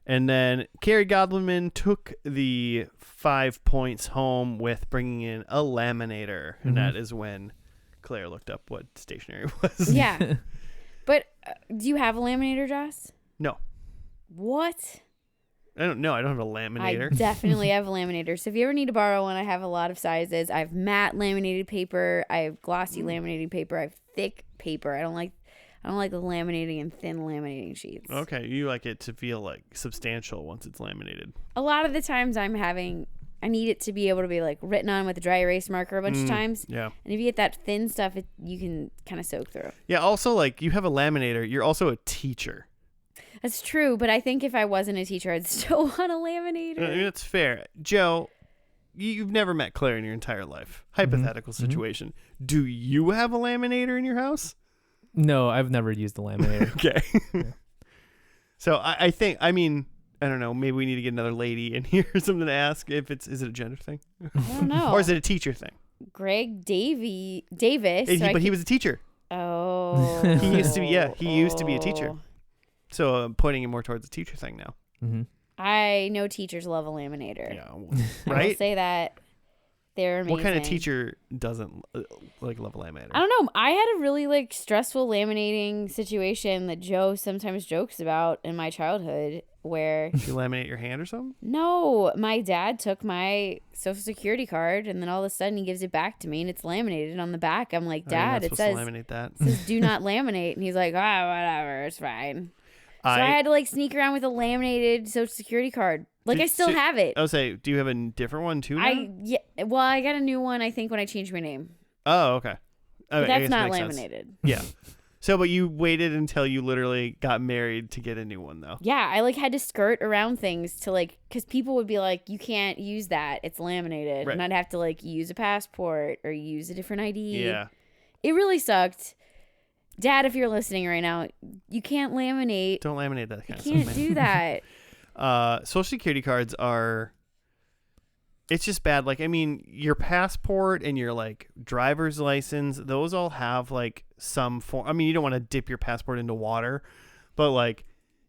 And then Carrie Godwinman took the 5 points home with bringing in a laminator, and that is when Claire looked up what stationery was. Yeah. But do you have a laminator, Joss? No. What? I don't know. I don't have a laminator. I definitely have a laminator. So if you ever need to borrow one, I have a lot of sizes. I have matte laminated paper. I have glossy laminated paper. I have thick paper. I don't like the laminating and thin laminating sheets. Okay, you like it to feel like substantial once it's laminated. A lot of the times I need it to be able to be like written on with a dry erase marker a bunch of times. Yeah. And if you get that thin stuff, you can kind of soak through. Yeah, also like you have a laminator, you're also a teacher. That's true, but I think if I wasn't a teacher, I'd still want a laminator. That's fair. Joe, you've never met Claire in your entire life. Hypothetical situation. Do you have a laminator in your house? No, I've never used a laminator. Okay. Yeah. So I think, I mean, I don't know, maybe we need to get another lady in here or something to ask if is it a gender thing? I don't know. Or is it a teacher thing? Greg Davis. But he was a teacher. Oh. He used to be. Yeah, he used to be a teacher. So I'm pointing it more towards the teacher thing now. Mm-hmm. I know teachers love a laminator. Yeah, I will right. say that they're amazing. What kind of teacher doesn't like love a laminator? I don't know. I had a really like stressful laminating situation that Joe sometimes jokes about in my childhood where Did you laminate your hand or something? no, my dad took my Social Security card and then all of a sudden he gives it back to me and it's laminated on the back. I'm like, Dad, it says, laminate that. do not laminate. And he's like, whatever, it's fine. So I had to like sneak around with a laminated Social Security card. Like I still have it. I would say, do you have a different one too now? Well, I got a new one I think when I changed my name. Oh, okay. But that's not laminated. Yeah. So, but you waited until you literally got married to get a new one, though. Yeah, I like had to skirt around things to like, because people would be like, you can't use that, it's laminated, right. And I'd have to like use a passport or use a different ID. Yeah. It really sucked. Dad, if you're listening right now, you can't laminate. Don't laminate that kind of stuff. You can't do that. Social Security cards are. It's just bad. Like, I mean, your passport and your like driver's license, those all have like some form. I mean, you don't want to dip your passport into water, but like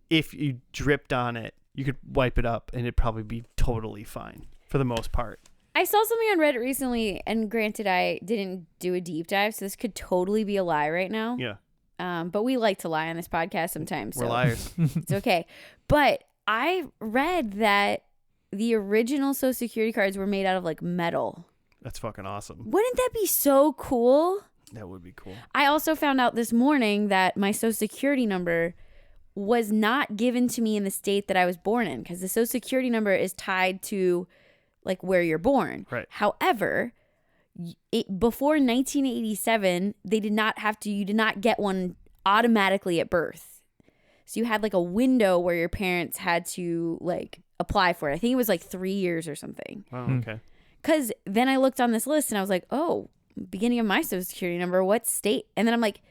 if you dripped on it, you could wipe it up and it'd probably be totally fine for the most part. I saw something on Reddit recently, and granted, I didn't do a deep dive, so this could totally be a lie right now. Yeah. But we like to lie on this podcast sometimes. We're so liars. It's okay. But I read that the original Social Security cards were made out of like metal. That's fucking awesome. Wouldn't that be so cool? That would be cool. I also found out this morning that my Social Security number was not given to me in the state that I was born in, because the Social Security number is tied to like where you're born. Right. However, before 1987, you did not get one automatically at birth. So you had like a window where your parents had to like apply for it. I think it was like 3 years or something. Oh, okay. Because then I looked on this list and I was like, oh, beginning of my Social Security number, what state? And then I'm like,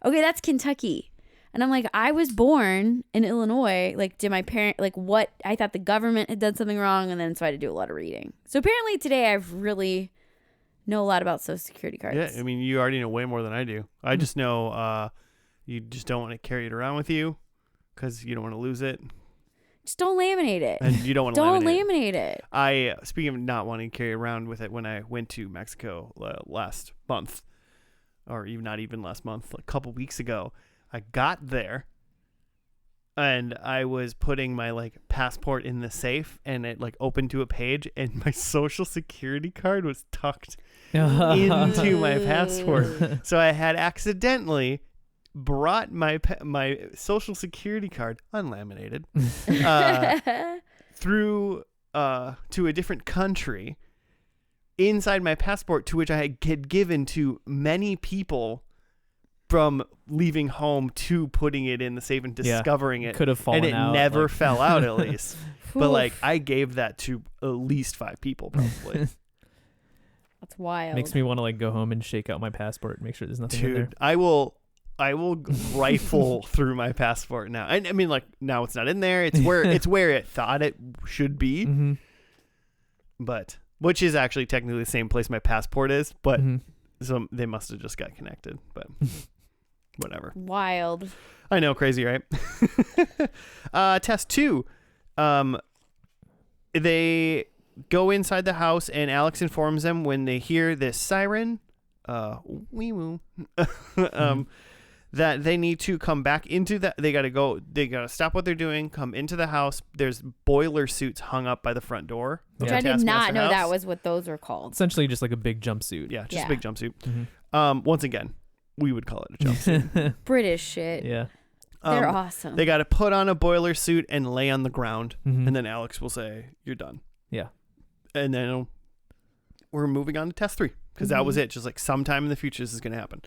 okay, that's Kentucky. And I'm like, I was born in Illinois. Like, did my parent, like what? I thought the government had done something wrong. And then so I had to do a lot of reading. So apparently today I've really know a lot about Social Security cards. Yeah, I mean, you already know way more than I do. I just know you just don't want to carry it around with you because you don't want to lose it. Just don't laminate it. And you don't want to laminate it. I, speaking of not wanting to carry around with it, when I went to Mexico last month, or even not even last month, like a couple weeks ago, I got there and I was putting my like passport in the safe and it like opened to a page and my Social Security card was tucked into my passport. So I had accidentally brought my Social Security card unlaminated through to a different country inside my passport, to which I had given to many people from leaving home to putting it in the safe and discovering it. Could have fallen out. And it never fell out, at least. But like I gave that to at least 5 people probably. That's wild. Makes me want to like go home and shake out my passport and make sure there's nothing in there. I will rifle through my passport now. I mean, like now it's not in there. It's where it thought it should be. Mm-hmm. But which is actually technically the same place my passport is, but so they must have just got connected. But whatever. Wild. I know, crazy, right? Test 2. They go inside the house and Alex informs them when they hear this siren, wee woo, that they need to come back into they gotta stop what they're doing, come into the house. There's boiler suits hung up by the front door. Which I did not know that was what those were called. Essentially just like a big jumpsuit. Yeah, just a big jumpsuit. Once again, we would call it a jumpsuit. British shit. Yeah. They're awesome. They got to put on a boiler suit and lay on the ground, and then Alex will say, "You're done." Yeah. And then we're moving on to test 3 because that was it. Just like sometime in the future, this is going to happen.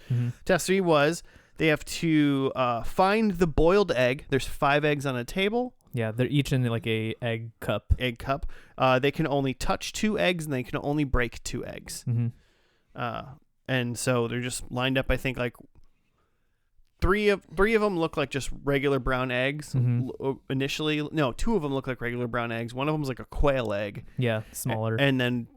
Test 3 was they have to find the boiled egg. There's 5 eggs on a table. Yeah, they're each in like a egg cup. They can only touch 2 eggs and they can only break 2 eggs. And so they're just lined up. I think like three of them look like just regular brown eggs initially. No, 2 of them look like regular brown eggs. One of them is like a quail egg. Yeah, smaller. And then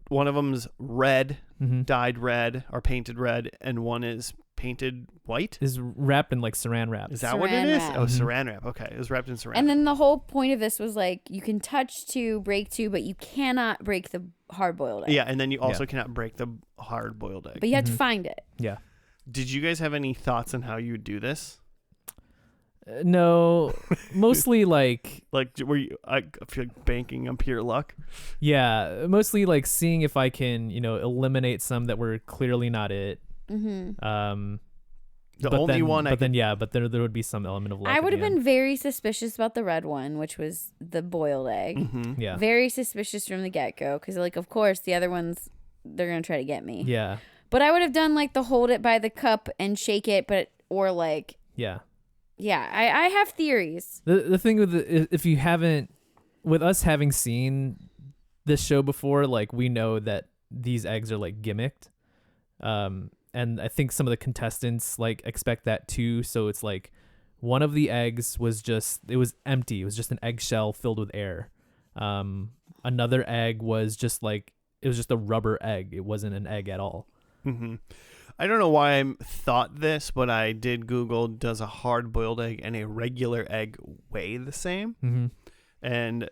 one of them's red, dyed red or painted red, and one is painted white. Is wrapped in like saran wrap. Is that what it is? Oh, saran wrap. Okay, it was wrapped in saran. And then the whole point of this was like you can touch 2, break 2, but you cannot break the hard-boiled egg. Yeah, and then you also cannot break the hard-boiled egg. But you have to find it. Yeah. Did you guys have any thoughts on how you would do this? No, mostly like were you? I feel like banking on pure luck. Yeah, mostly like seeing if I can, eliminate some that were clearly not it. The but only then, one. But there would be some element of luck. I would have been very suspicious about the red one, which was the boiled egg. Yeah. Very suspicious from the get-go because, like, of course, the other ones they're gonna try to get me. Yeah. But I would have done like the hold it by the cup and shake it, or like. Yeah. Yeah, I have theories. The thing with if you haven't, with us having seen this show before, like we know that these eggs are like gimmicked, and I think some of the contestants like expect that too. So it's like one of the eggs was empty. It was just an eggshell filled with air. Another egg was just a rubber egg. It wasn't an egg at all. Mm-hmm. I don't know why I thought this, but I did Google, does a hard-boiled egg and a regular egg weigh the same? Mm-hmm. And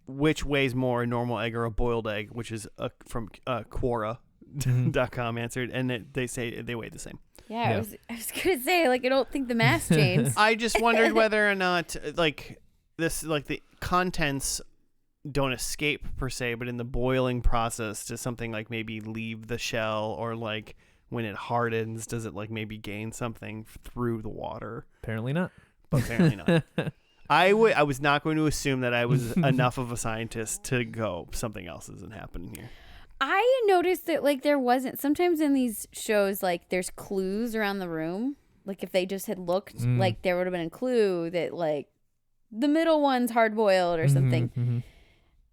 which weighs more, a normal egg or a boiled egg, which is from Quora.com answered, and they say they weigh the same. Yeah. I was going to say, like, I don't think the math changed. I just wondered whether or not, like, the contents don't escape per se, but in the boiling process, does something like maybe leave the shell, or like when it hardens, does it like maybe gain something through the water? Apparently not. But apparently not. I was not going to assume that I was enough of a scientist to go, something else isn't happening here. I noticed that like there wasn't, sometimes in these shows like there's clues around the room. Like if they just had looked, like there would have been a clue that like the middle one's hard boiled or something. Mm-hmm.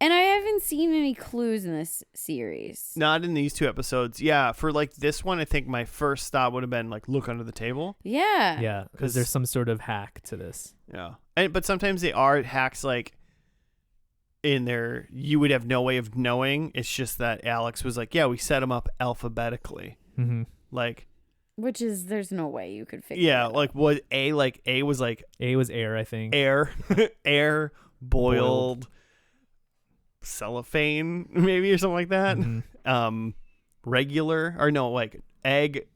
And I haven't seen any clues in this series. Not in these 2 episodes. Yeah, for like this one, I think my first thought would have been like look under the table. Yeah. Yeah, because there's some sort of hack to this. Yeah, but sometimes they are hacks like in there you would have no way of knowing. It's just that Alex was like, yeah, we set them up alphabetically. Mm-hmm. Like, which is there's no way you could figure. Yeah, it like what A was like A was air, I think. Air boiled. Cellophane maybe or something like that. Regular or no, like egg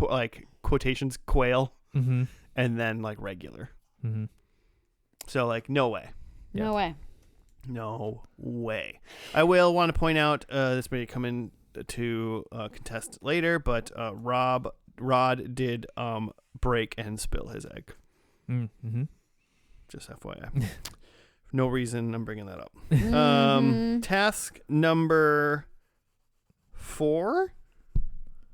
like quotations quail, and then like regular. So like no way. No way. No way. I will want to point out this may come in to contest later, but Rod did break and spill his egg. Just FYI. No reason I'm bringing that up. Task number 4.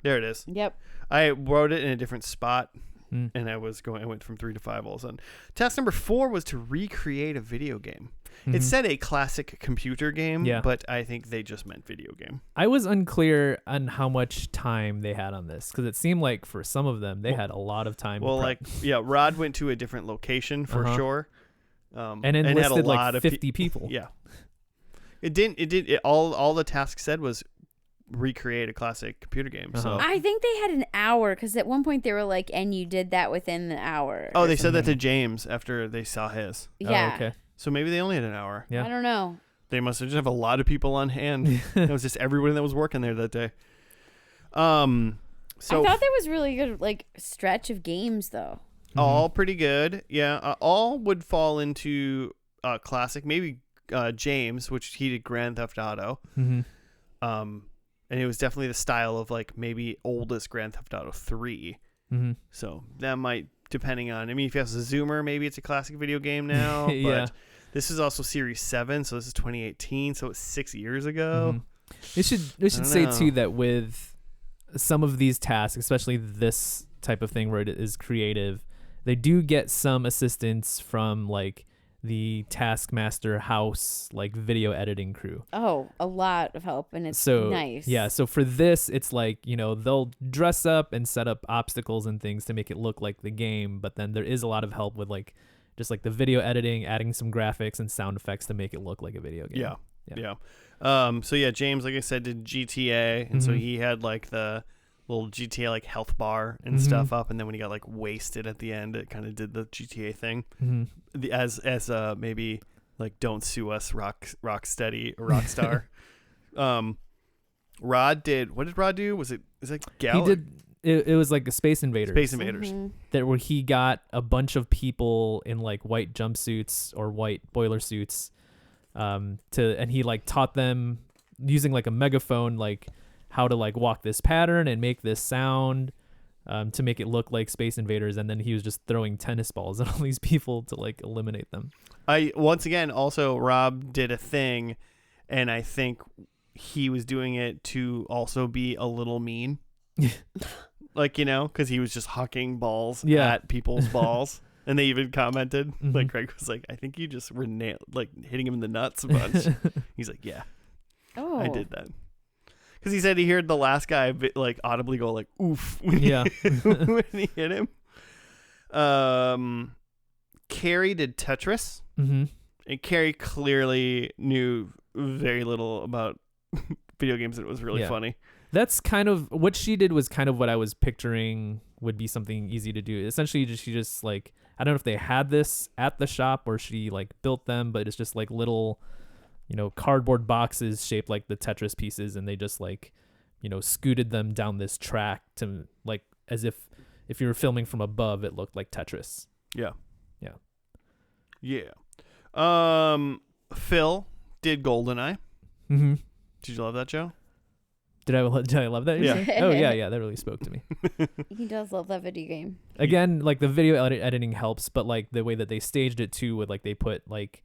There it is. Yep. I wrote it in a different spot, and I went from 3 to 5 all of a sudden. Task number 4 was to recreate a video game. It said a classic computer game, but I think they just meant video game. I was unclear on how much time they had on this, because it seemed like for some of them they had a lot of time. Well, Rod went to a different location for sure. And enlisted had a lot of 50 people. Yeah. All the task said was recreate a classic computer game. So I think they had an hour, because at one point they were like, and you did that within the hour. Oh, they said that to James after they saw his. Yeah. Oh, okay. So maybe they only had an hour. Yeah. I don't know. They must have just have a lot of people on hand. It was just everyone that was working there that day. So I thought there was really good like stretch of games though. All pretty good. Yeah. All would fall into classic. Maybe James, which he did Grand Theft Auto. Mm-hmm. And it was definitely the style of like maybe oldest Grand Theft Auto 3. Mm-hmm. So that might, depending on, I mean, if you have a Zoomer, maybe it's a classic video game now. Yeah. But this is also Series 7, so this is 2018, so it's 6 years ago. Mm-hmm. They should say too that with some of these tasks, especially this type of thing where it is creative, they do get some assistance from like the Taskmaster house like video editing crew. Oh, a lot of help, and it's nice. Yeah, so for this it's like, you know, they'll dress up and set up obstacles and things to make it look like the game, but then there is a lot of help with like just like the video editing, adding some graphics and sound effects to make it look like a video game. Yeah. So yeah, James, like I said, did GTA, and so he had like the little GTA like health bar and stuff up, and then when he got like wasted at the end, it kind of did the GTA thing. As maybe like don't sue us, Rockstar. Rod did. What did Rod do? Is it Gal? He did. It was like a Space Invaders. Space Invaders. That where he got a bunch of people in like white jumpsuits or white boiler suits, and he like taught them using like a megaphone like how to like walk this pattern and make this sound, to make it look like Space Invaders, and then he was just throwing tennis balls at all these people to like eliminate them. Once again also Rob did a thing, and I think he was doing it to also be a little mean. Like, because he was just hucking balls at people's balls. And they even commented, like Craig was like, I think you just were hitting him in the nuts a bunch. He's like, yeah, I did that. Because he said he heard the last guy like audibly go like, oof, when he hit him. Carrie did Tetris. And Carrie clearly knew very little about video games, and it was really funny. That's kind of what she did, was kind of what I was picturing would be something easy to do. Essentially, she just like, I don't know if they had this at the shop or she like built them, but it's just like little, cardboard boxes shaped like the Tetris pieces, and they just like, scooted them down this track to like, as if you were filming from above, it looked like Tetris. Yeah. Phil did GoldenEye. Did you love that, Joe? Did I love that? Yeah. Oh yeah, that really spoke to me. He does love that video game. Again, like the video editing helps, but like the way that they staged it too, with like they put like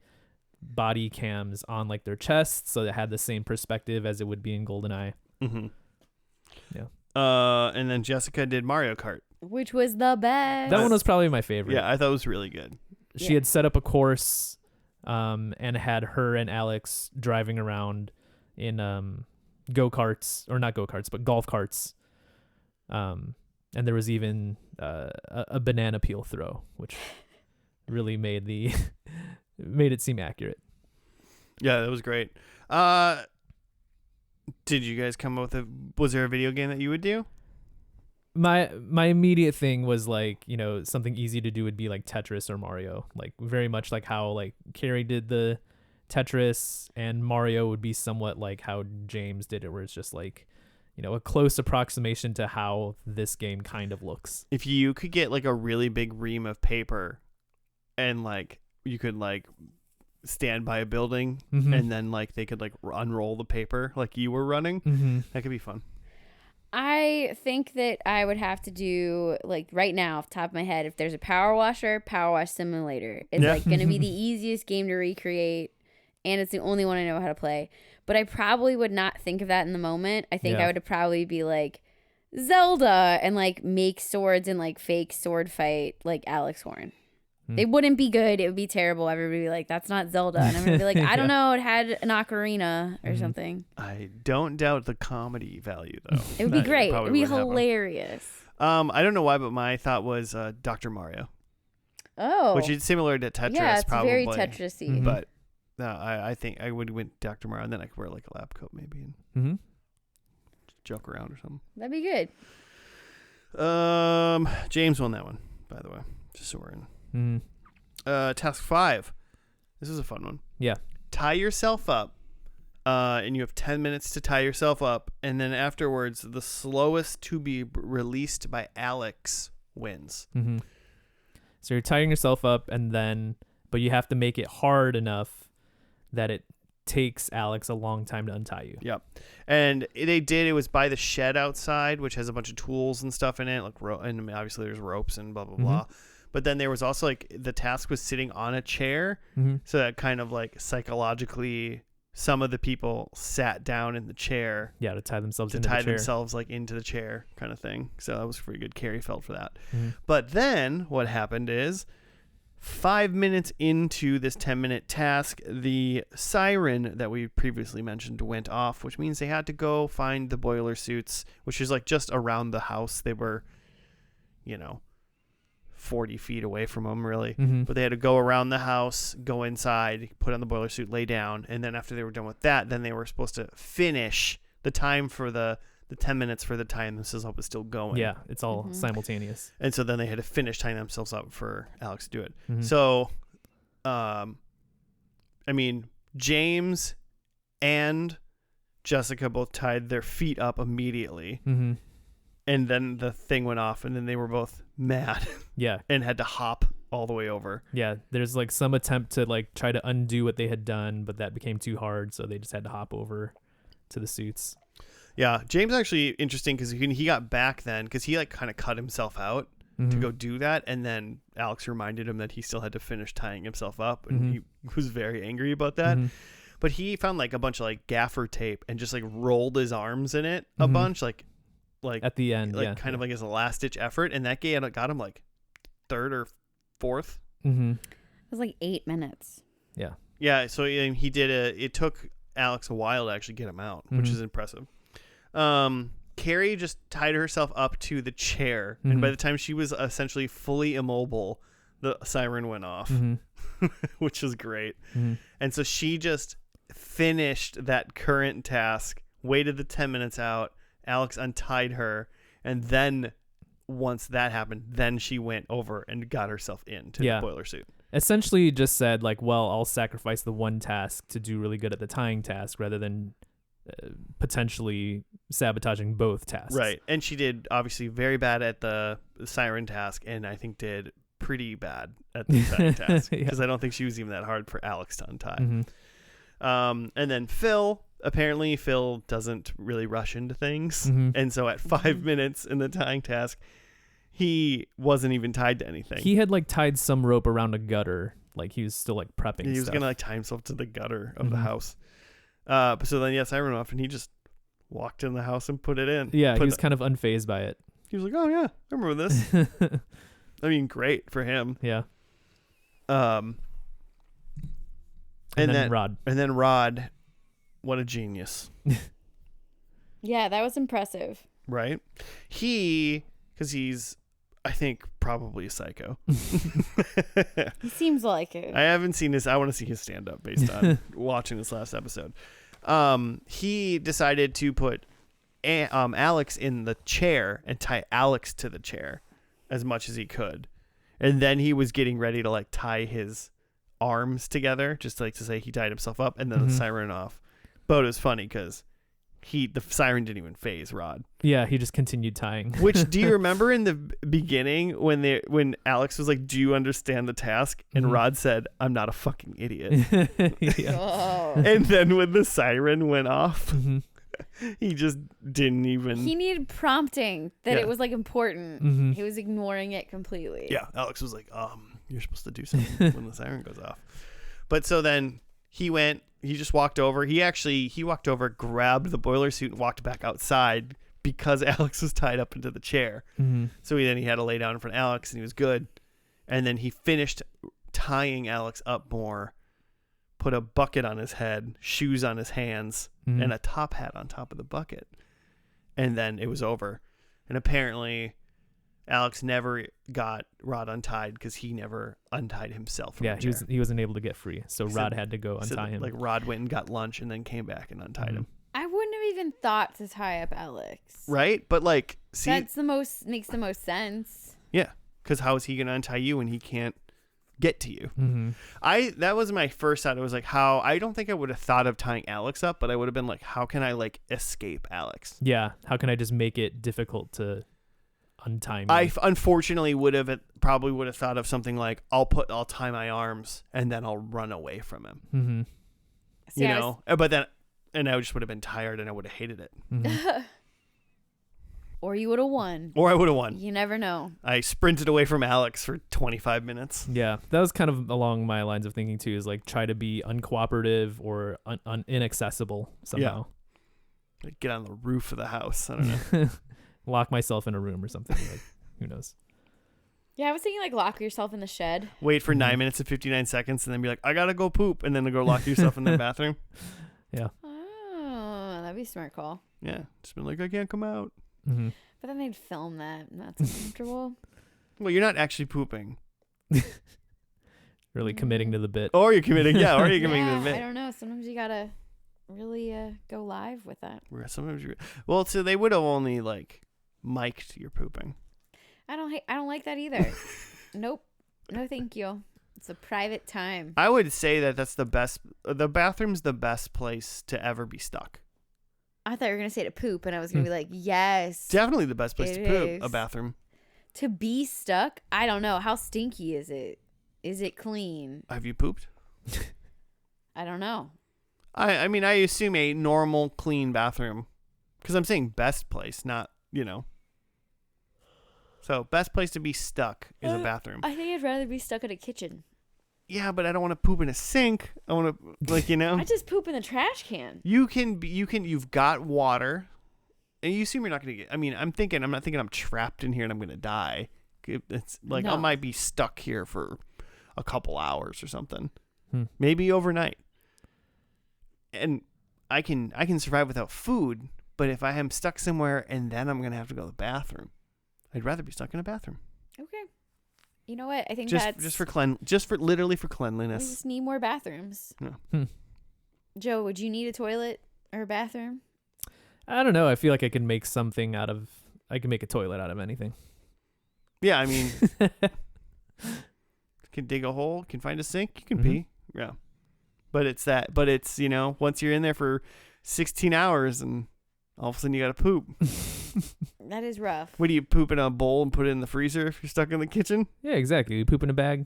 body cams on like their chests, so it had the same perspective as it would be in GoldenEye. Yeah. And then Jessica did Mario Kart, which was the best. That one was probably my favorite. Yeah, I thought it was really good. She had set up a course, and had her and Alex driving around in go-karts, or not go-karts, but golf carts. And there was even a banana peel throw, which really made it seem accurate. Yeah, that was great. Did you guys come up with was there a video game that you would do? My immediate thing was like, something easy to do would be like Tetris or Mario, like very much like how like Carrie did the Tetris, and Mario would be somewhat like how James did it, where it's just like, a close approximation to how this game kind of looks. If you could get like a really big ream of paper, and like you could like stand by a building, and then like they could like unroll the paper like you were running, that could be fun. I think that I would have to do, like, right now off the top of my head, if there's a Power Wash Simulator, it's like going to be the easiest game to recreate, and it's the only one I know how to play. But I probably would not think of that in the moment. I think I would probably be like Zelda and like make swords and like fake sword fight like Alex Horn. They wouldn't be good. It would be terrible. Everybody would be like, that's not Zelda. And I'm going to be like, I don't know. It had an ocarina or something. I don't doubt the comedy value, though. It would be great. It would be hilarious. I don't know why, but my thought was Dr. Mario. Oh. Which is similar to Tetris, yeah, it's probably. Very Tetris-y. But I think I would win Dr. Mario, and then I could wear like a lab coat maybe and joke around or something. That'd be good. James won that one, by the way. Just so we're in. Task 5. This is a fun one. Yeah. Tie yourself up, and you have 10 minutes to tie yourself up, and then afterwards, the slowest to be released by Alex wins. So you're tying yourself up, but you have to make it hard enough that it takes Alex a long time to untie you. Yep. And it was by the shed outside, which has a bunch of tools and stuff in it, like and obviously there's ropes and blah blah blah. But then there was also like the task was sitting on a chair, so that kind of like psychologically, some of the people sat down in the chair. Yeah, to tie themselves like into the chair, kind of thing. So that was pretty good. Carrie felt for that. But then what happened is, 5 minutes into this 10-minute task, the siren that we previously mentioned went off, which means they had to go find the boiler suits, which is like just around the house. They were, 40 feet away from them, really. But they had to go around the house, go inside, put on the boiler suit, lay down. And then after they were done with that, then they were supposed to finish the time for the 10 minutes for the time themselves up was still going. Yeah, it's all simultaneous. And so then they had to finish tying themselves up for Alex to do it. So, I mean, James and Jessica both tied their feet up immediately. And then the thing went off, and then they were both mad. Yeah. And had to hop all the way over. Yeah, there's like some attempt to like try to undo what they had done, but that became too hard, so they just had to hop over to the suits. Yeah, James actually interesting because he got back then because he like kind of cut himself out to go do that, and then Alex reminded him that he still had to finish tying himself up, and he was very angry about that. But he found like a bunch of like gaffer tape and just like rolled his arms in it a bunch, like at the end, like kind of like as a last ditch effort, and that got him like third or fourth. It was like 8 minutes. Yeah. So he did it took Alex a while to actually get him out, which is impressive. Carrie just tied herself up to the chair, and by the time she was essentially fully immobile, the siren went off, which was great. And so she just finished that current task, waited the 10 minutes out. Alex untied her, and then once that happened, then she went over and got herself into the boiler suit. Essentially just said like, well, I'll sacrifice the one task to do really good at the tying task rather than potentially sabotaging both tasks. Right. And she did obviously very bad at the siren task, and I think did pretty bad at the tying task because I don't think she was even that hard for Alex to untie. And then Phil doesn't really rush into things. And so at 5 minutes in the tying task, he wasn't even tied to anything. He had like tied some rope around a gutter. Like he was still like prepping He was stuff. going to like tie himself to the gutter of the house. So then, siren went off, and he just walked in the house and put it in. Yeah, he was kind of unfazed by it. He was like, oh, yeah, I remember this. I mean, great for him. Yeah. And then Rod. And then Rod, what a genius. Yeah, that was impressive. Right? Because he's, I think, probably a psycho. He seems like it. I haven't seen this. I want to see his stand-up based on watching this last episode. He decided to put Alex in the chair and tie Alex to the chair as much as he could. And then he was getting ready to like tie his arms together, just like to say he tied himself up, and then the siren off. But it was funny because the siren didn't even phase Rod. Yeah, he just continued tying. Which, do you remember in the beginning when Alex was like, do you understand the task? And Rod said, I'm not a fucking idiot. And then when the siren went off, he just didn't even. He needed prompting that it was like important. He was ignoring it completely. Yeah, Alex was like, you're supposed to do something when the siren goes off. But so then he just walked over. He walked over, grabbed the boiler suit, and walked back outside because Alex was tied up into the chair. So he had to lay down in front of Alex, and he was good. And then he finished tying Alex up more, put a bucket on his head, shoes on his hands, and a top hat on top of the bucket. And then it was over. And apparently Alex never got Rod untied because he never untied himself from the chair. he wasn't able to get free, so Rod had to go untie him. Like Rod went and got lunch and then came back and untied him. I wouldn't have even thought to tie up Alex. Right? But like, see, makes the most sense. Yeah, because how is he gonna untie you when he can't get to you? That was my first thought. It was like, how I don't think I would have thought of tying Alex up, but I would have been like, how can I like escape Alex? Yeah, how can I just make it difficult to untie me? I unfortunately probably would have thought of something like, I'll tie my arms and then I'll run away from him. See, but then and I just would have been tired and I would have hated it. Or you would have won. Or I would have won. You never know. I sprinted away from Alex for 25 minutes. Yeah, that was kind of along my lines of thinking too, is like try to be uncooperative or inaccessible somehow. Yeah. Like get on the roof of the house. I don't know. Lock myself in a room or something. Like, who knows? Yeah, I was thinking like lock yourself in the shed. Wait for 9 minutes and 59 seconds and then be like, I gotta go poop, and then go lock yourself in the bathroom. Yeah. Oh, that'd be a smart call. Yeah, just been like, I can't come out. But then they'd film that, and that's uncomfortable. Well, you're not actually pooping. Really committing to the bit. Or you're committing, yeah, or you're committing to the I bit. don't know. Sometimes you gotta really go live with that. Well, so they would have only like mic'd your pooping. I don't like that either. Nope. No, thank you. It's a private time. I would say that that's the best. The bathroom's the best place to ever be stuck. I thought you were gonna say to poop, and I was gonna be like, yes, Definitely the best place to poop. is. A bathroom. To be stuck. I don't know. How stinky is it? Is it clean? Have you pooped? I don't know. I mean, I assume a normal, clean bathroom. Because I'm saying best place, not, So, best place to be stuck is a bathroom. I think I'd rather be stuck in a kitchen. Yeah, but I don't want to poop in a sink. I want to, I just poop in the trash can. You've got water. And you assume you're not going to get, I'm not thinking I'm trapped in here and I'm going to die. It's like, I might be stuck here for a couple hours or something. Maybe overnight. And I can survive without food, but if I am stuck somewhere and then I'm gonna have to go to the bathroom, I'd rather be stuck in a bathroom. Okay. You know what? I think literally for we cleanliness. just need more bathrooms. Yeah. Joe, would you need a toilet or a bathroom? I don't know. I feel like I can make a toilet out of anything. Yeah, I mean, can dig a hole, can find a sink, you can pee. Yeah. But it's once you're in there for 16 hours and all of a sudden you got to poop. That is rough. What do you poop in a bowl and put it in the freezer if you're stuck in the kitchen? Yeah, exactly. You poop in a bag.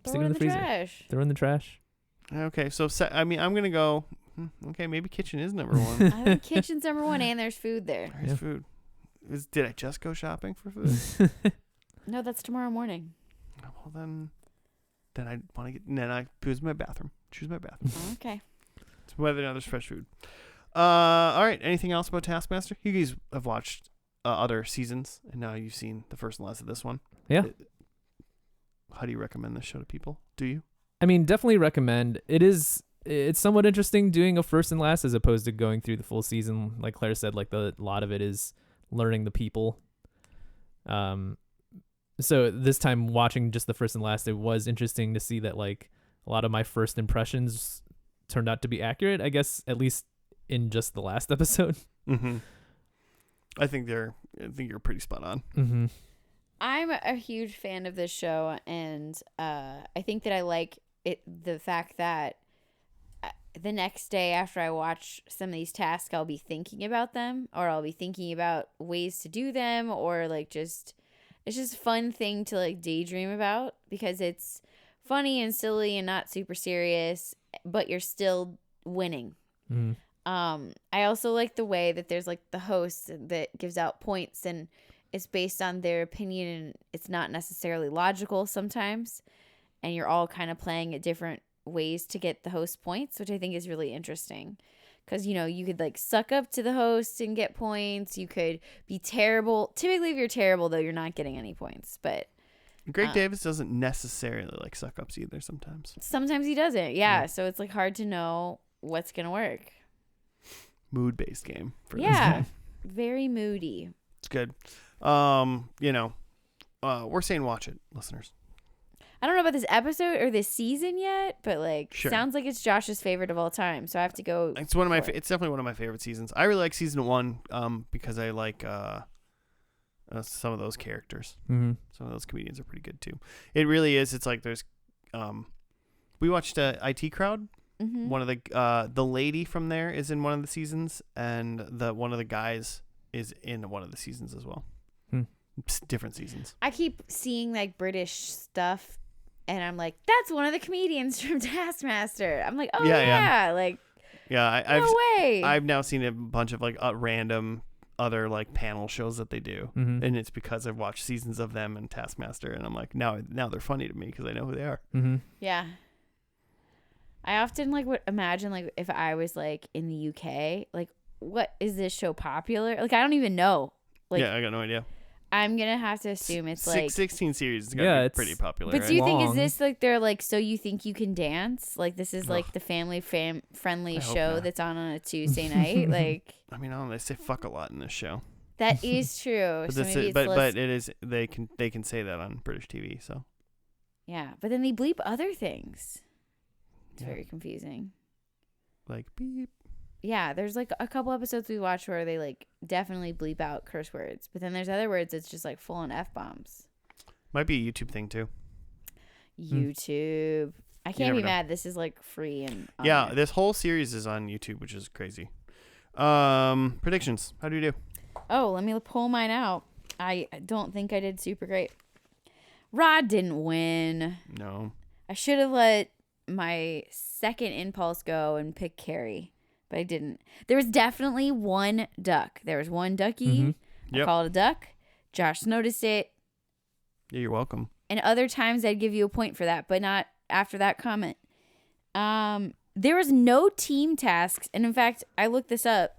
Throw it in the freezer. Trash. Throw in the trash. Okay, so I'm going to go, okay, maybe kitchen is number one. I think kitchen's number one and there's food there. There's food. Did I just go shopping for food? No, that's tomorrow morning. Well, then I want to get, and then I choose my bathroom. Okay. So whether or not there's fresh food. All right. Anything else about Taskmaster? You guys have watched other seasons, and now you've seen the first and last of this one. Yeah. How do you recommend this show to people? Do you? I mean, definitely recommend. It's somewhat interesting doing a first and last as opposed to going through the full season. Like Claire said, like a lot of it is learning the people. So this time watching just the first and last, it was interesting to see that like a lot of my first impressions turned out to be accurate, I guess, at least in just the last episode. Mm-hmm. I think you're pretty spot on. Mm-hmm. I'm a huge fan of this show, and I think that I like it, the fact that the next day after I watch some of these tasks, I'll be thinking about them, or I'll be thinking about ways to do them, or like it's just a fun thing to like daydream about because it's funny and silly and not super serious, but you're still winning. Mm. I also like the way that there's like the host that gives out points and it's based on their opinion and it's not necessarily logical sometimes. And you're all kind of playing at different ways to get the host points, which I think is really interesting. Because, you could like suck up to the host and get points. You could be terrible. Typically, if you're terrible, though, you're not getting any points. But Greg Davis doesn't necessarily like suck ups either sometimes. Sometimes he doesn't. Yeah. So it's like hard to know what's going to work. Mood-based game. For this Yeah. guy. Very moody. It's good. We're saying watch it, listeners. I don't know about this episode or this season yet, but like sounds like it's Josh's favorite of all time. So I have to go. It's one of my. It's definitely one of my favorite seasons. I really like season 1, because I like some of those characters. Mm-hmm. Some of those comedians are pretty good too. It really is. It's like there's, we watched IT Crowd. Mm-hmm. One of the lady from there is in one of the seasons, and one of the guys is in one of the seasons as well. Different seasons. I keep seeing like British stuff. And I'm like, that's one of the comedians from Taskmaster. I'm like, oh yeah. Like, no way. I've now seen a bunch of like random other like panel shows that they do, and it's because I've watched seasons of them and Taskmaster, and I'm like, now they're funny to me because I know who they are. Mm-hmm. Yeah. I often like would imagine like if I was like in the UK, like what is this show popular? Like I don't even know. Like, yeah, I got no idea. I'm gonna have to assume it's like 16 series. It's gotta be pretty popular. But right? do you think is this like they're like so you think you can dance? Like this is like the family friendly show that's on a Tuesday night? Like I mean, they say fuck a lot in this show. That is true. But, So maybe it's but it is they can say that on British TV. So yeah, but then they bleep other things. It's very confusing. Like beep. Yeah, there's like a couple episodes we watched where they like definitely bleep out curse words, but then there's other words it's just like full on F-bombs. Might be a YouTube thing too. YouTube. I can't be mad. This is like free and yeah, this whole series is on YouTube, which is crazy. Predictions. How do you do? Oh, let me pull mine out. I don't think I did super great. Rod didn't win. No. I should have let my second impulse go and pick Carrie, but I didn't. There was definitely one duck. There was one ducky. I called it a duck. Josh noticed it. Yeah, you're welcome. And other times I'd give you a point for that, but not after that comment. There was no team tasks, and in fact, I looked this up.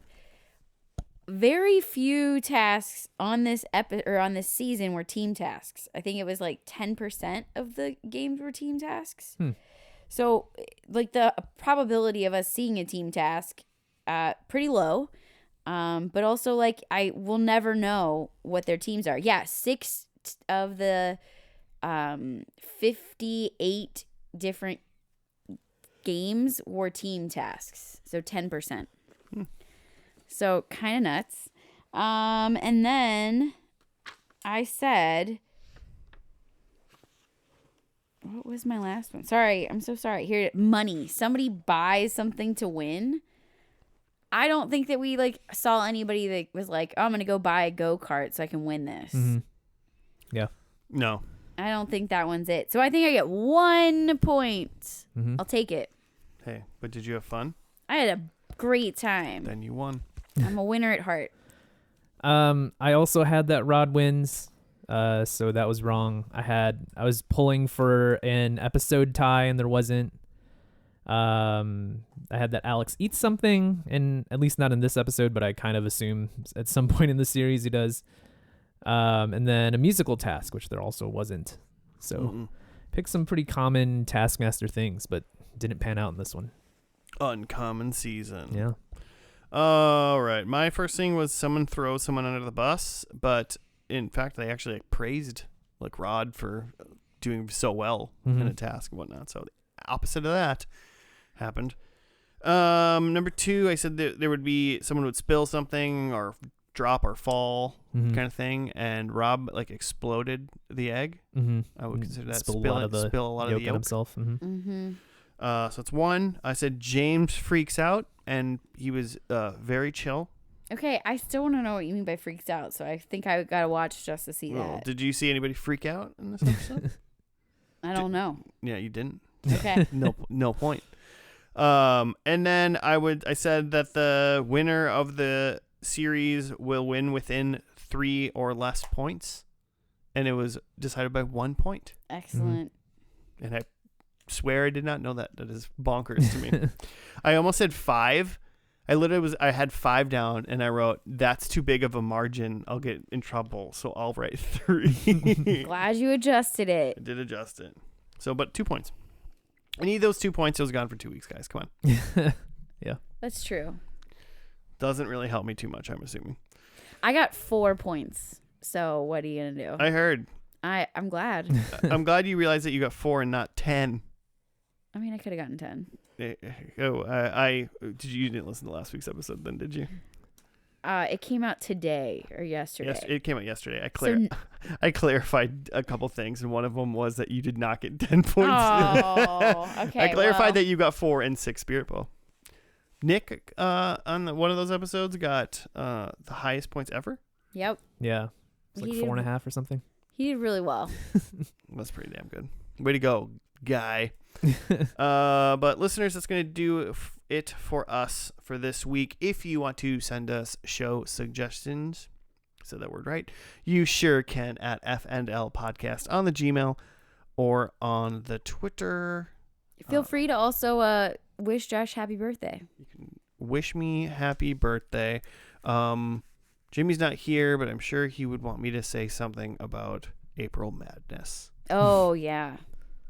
Very few tasks on this on this season were team tasks. I think it was like 10% of the games were team tasks. So, like the probability of us seeing a team task, pretty low. But also like I will never know what their teams are. Yeah, 6 of the 58 different games were team tasks. So 10%. So kind of nuts. And then I said, what was my last one? Sorry, I'm so sorry. Here, money. Somebody buys something to win. I don't think that we like saw anybody that was like, oh, I'm going to go buy a go-kart so I can win this. Yeah. No. I don't think that one's it. So I think I get 1 point. I'll take it. Hey, but did you have fun? I had a great time. Then you won. I'm a winner at heart. I also had that Rod wins, so that was wrong. I was pulling for an episode tie and there wasn't. I had that Alex eats something, and at least not in this episode, but I kind of assume at some point in the series he does. And then a musical task, which there also wasn't. So picked some pretty common Taskmaster things, but didn't pan out in this one. Uncommon season. Yeah. All right. My first thing was someone throw someone under the bus, but in fact, they actually praised like Rod for doing so well in a task and whatnot. So the opposite of that happened. Number 2, I said that there would be someone would spill something or drop or fall kind of thing, and Rob like exploded the egg. I would consider that spill a lot of the yolk himself. So it's 1. I said James freaks out, and he was very chill. Okay, I still want to know what you mean by freaks out, so I think I gotta watch just to see that. Did you see anybody freak out in this episode? I don't know. Yeah, you didn't. Okay. No point. And then I said that the winner of the series will win within 3 or less points, and it was decided by 1 point. Excellent. And I swear I did not know that. That is bonkers to me. I almost said 5. I had 5 down, and I wrote, that's too big of a margin. I'll get in trouble, so I'll write 3. Glad you adjusted it. I did adjust it. So, but 2 points. I need those 2 points. It was gone for 2 weeks, guys. Come on. Yeah. That's true. Doesn't really help me too much, I'm assuming. I got 4 points. So what are you going to do? I heard. I'm glad. I'm glad you realized that you got 4 and not 10. I mean, I could have gotten 10. You didn't listen to last week's episode then, did you? It came out today or yesterday. Yes, it came out yesterday. I clarified a couple things, and one of them was that you did not get 10 points. Oh, okay. I clarified that you got 4 and 6 Spirit Ball. Nick, on one of those episodes, got the highest points ever. Yep. Yeah. It's like 4.5 or something. He did really well. That's pretty damn good. Way to go, guy. But listeners, that's going to do it for us for this week. If you want to send us show suggestions, said that word right, you sure can at FNL Podcast on the Gmail or on the Twitter. Feel free to also wish Josh happy birthday. You can wish me happy birthday. Jimmy's not here, but I'm sure he would want me to say something about April Madness. Oh, yeah.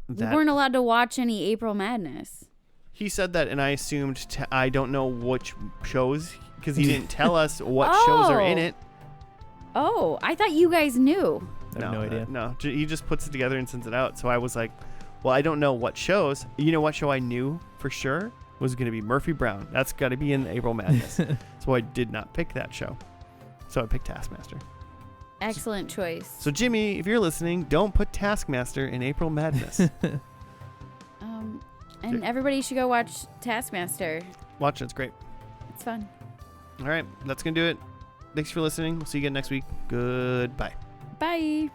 We weren't allowed to watch any April Madness. He said that, and I assumed I don't know which shows, because he didn't tell us what shows are in it. Oh, I thought you guys knew. I have no idea. No, he just puts it together and sends it out. So I was like, well, I don't know what shows. You know what show I knew for sure was going to be Murphy Brown. That's got to be in April Madness. So I did not pick that show. So I picked Taskmaster. Excellent choice. So Jimmy, if you're listening, don't put Taskmaster in April Madness. And everybody should go watch Taskmaster. Watch it. It's great. It's fun. All right. That's going to do it. Thanks for listening. We'll see you again next week. Goodbye. Bye.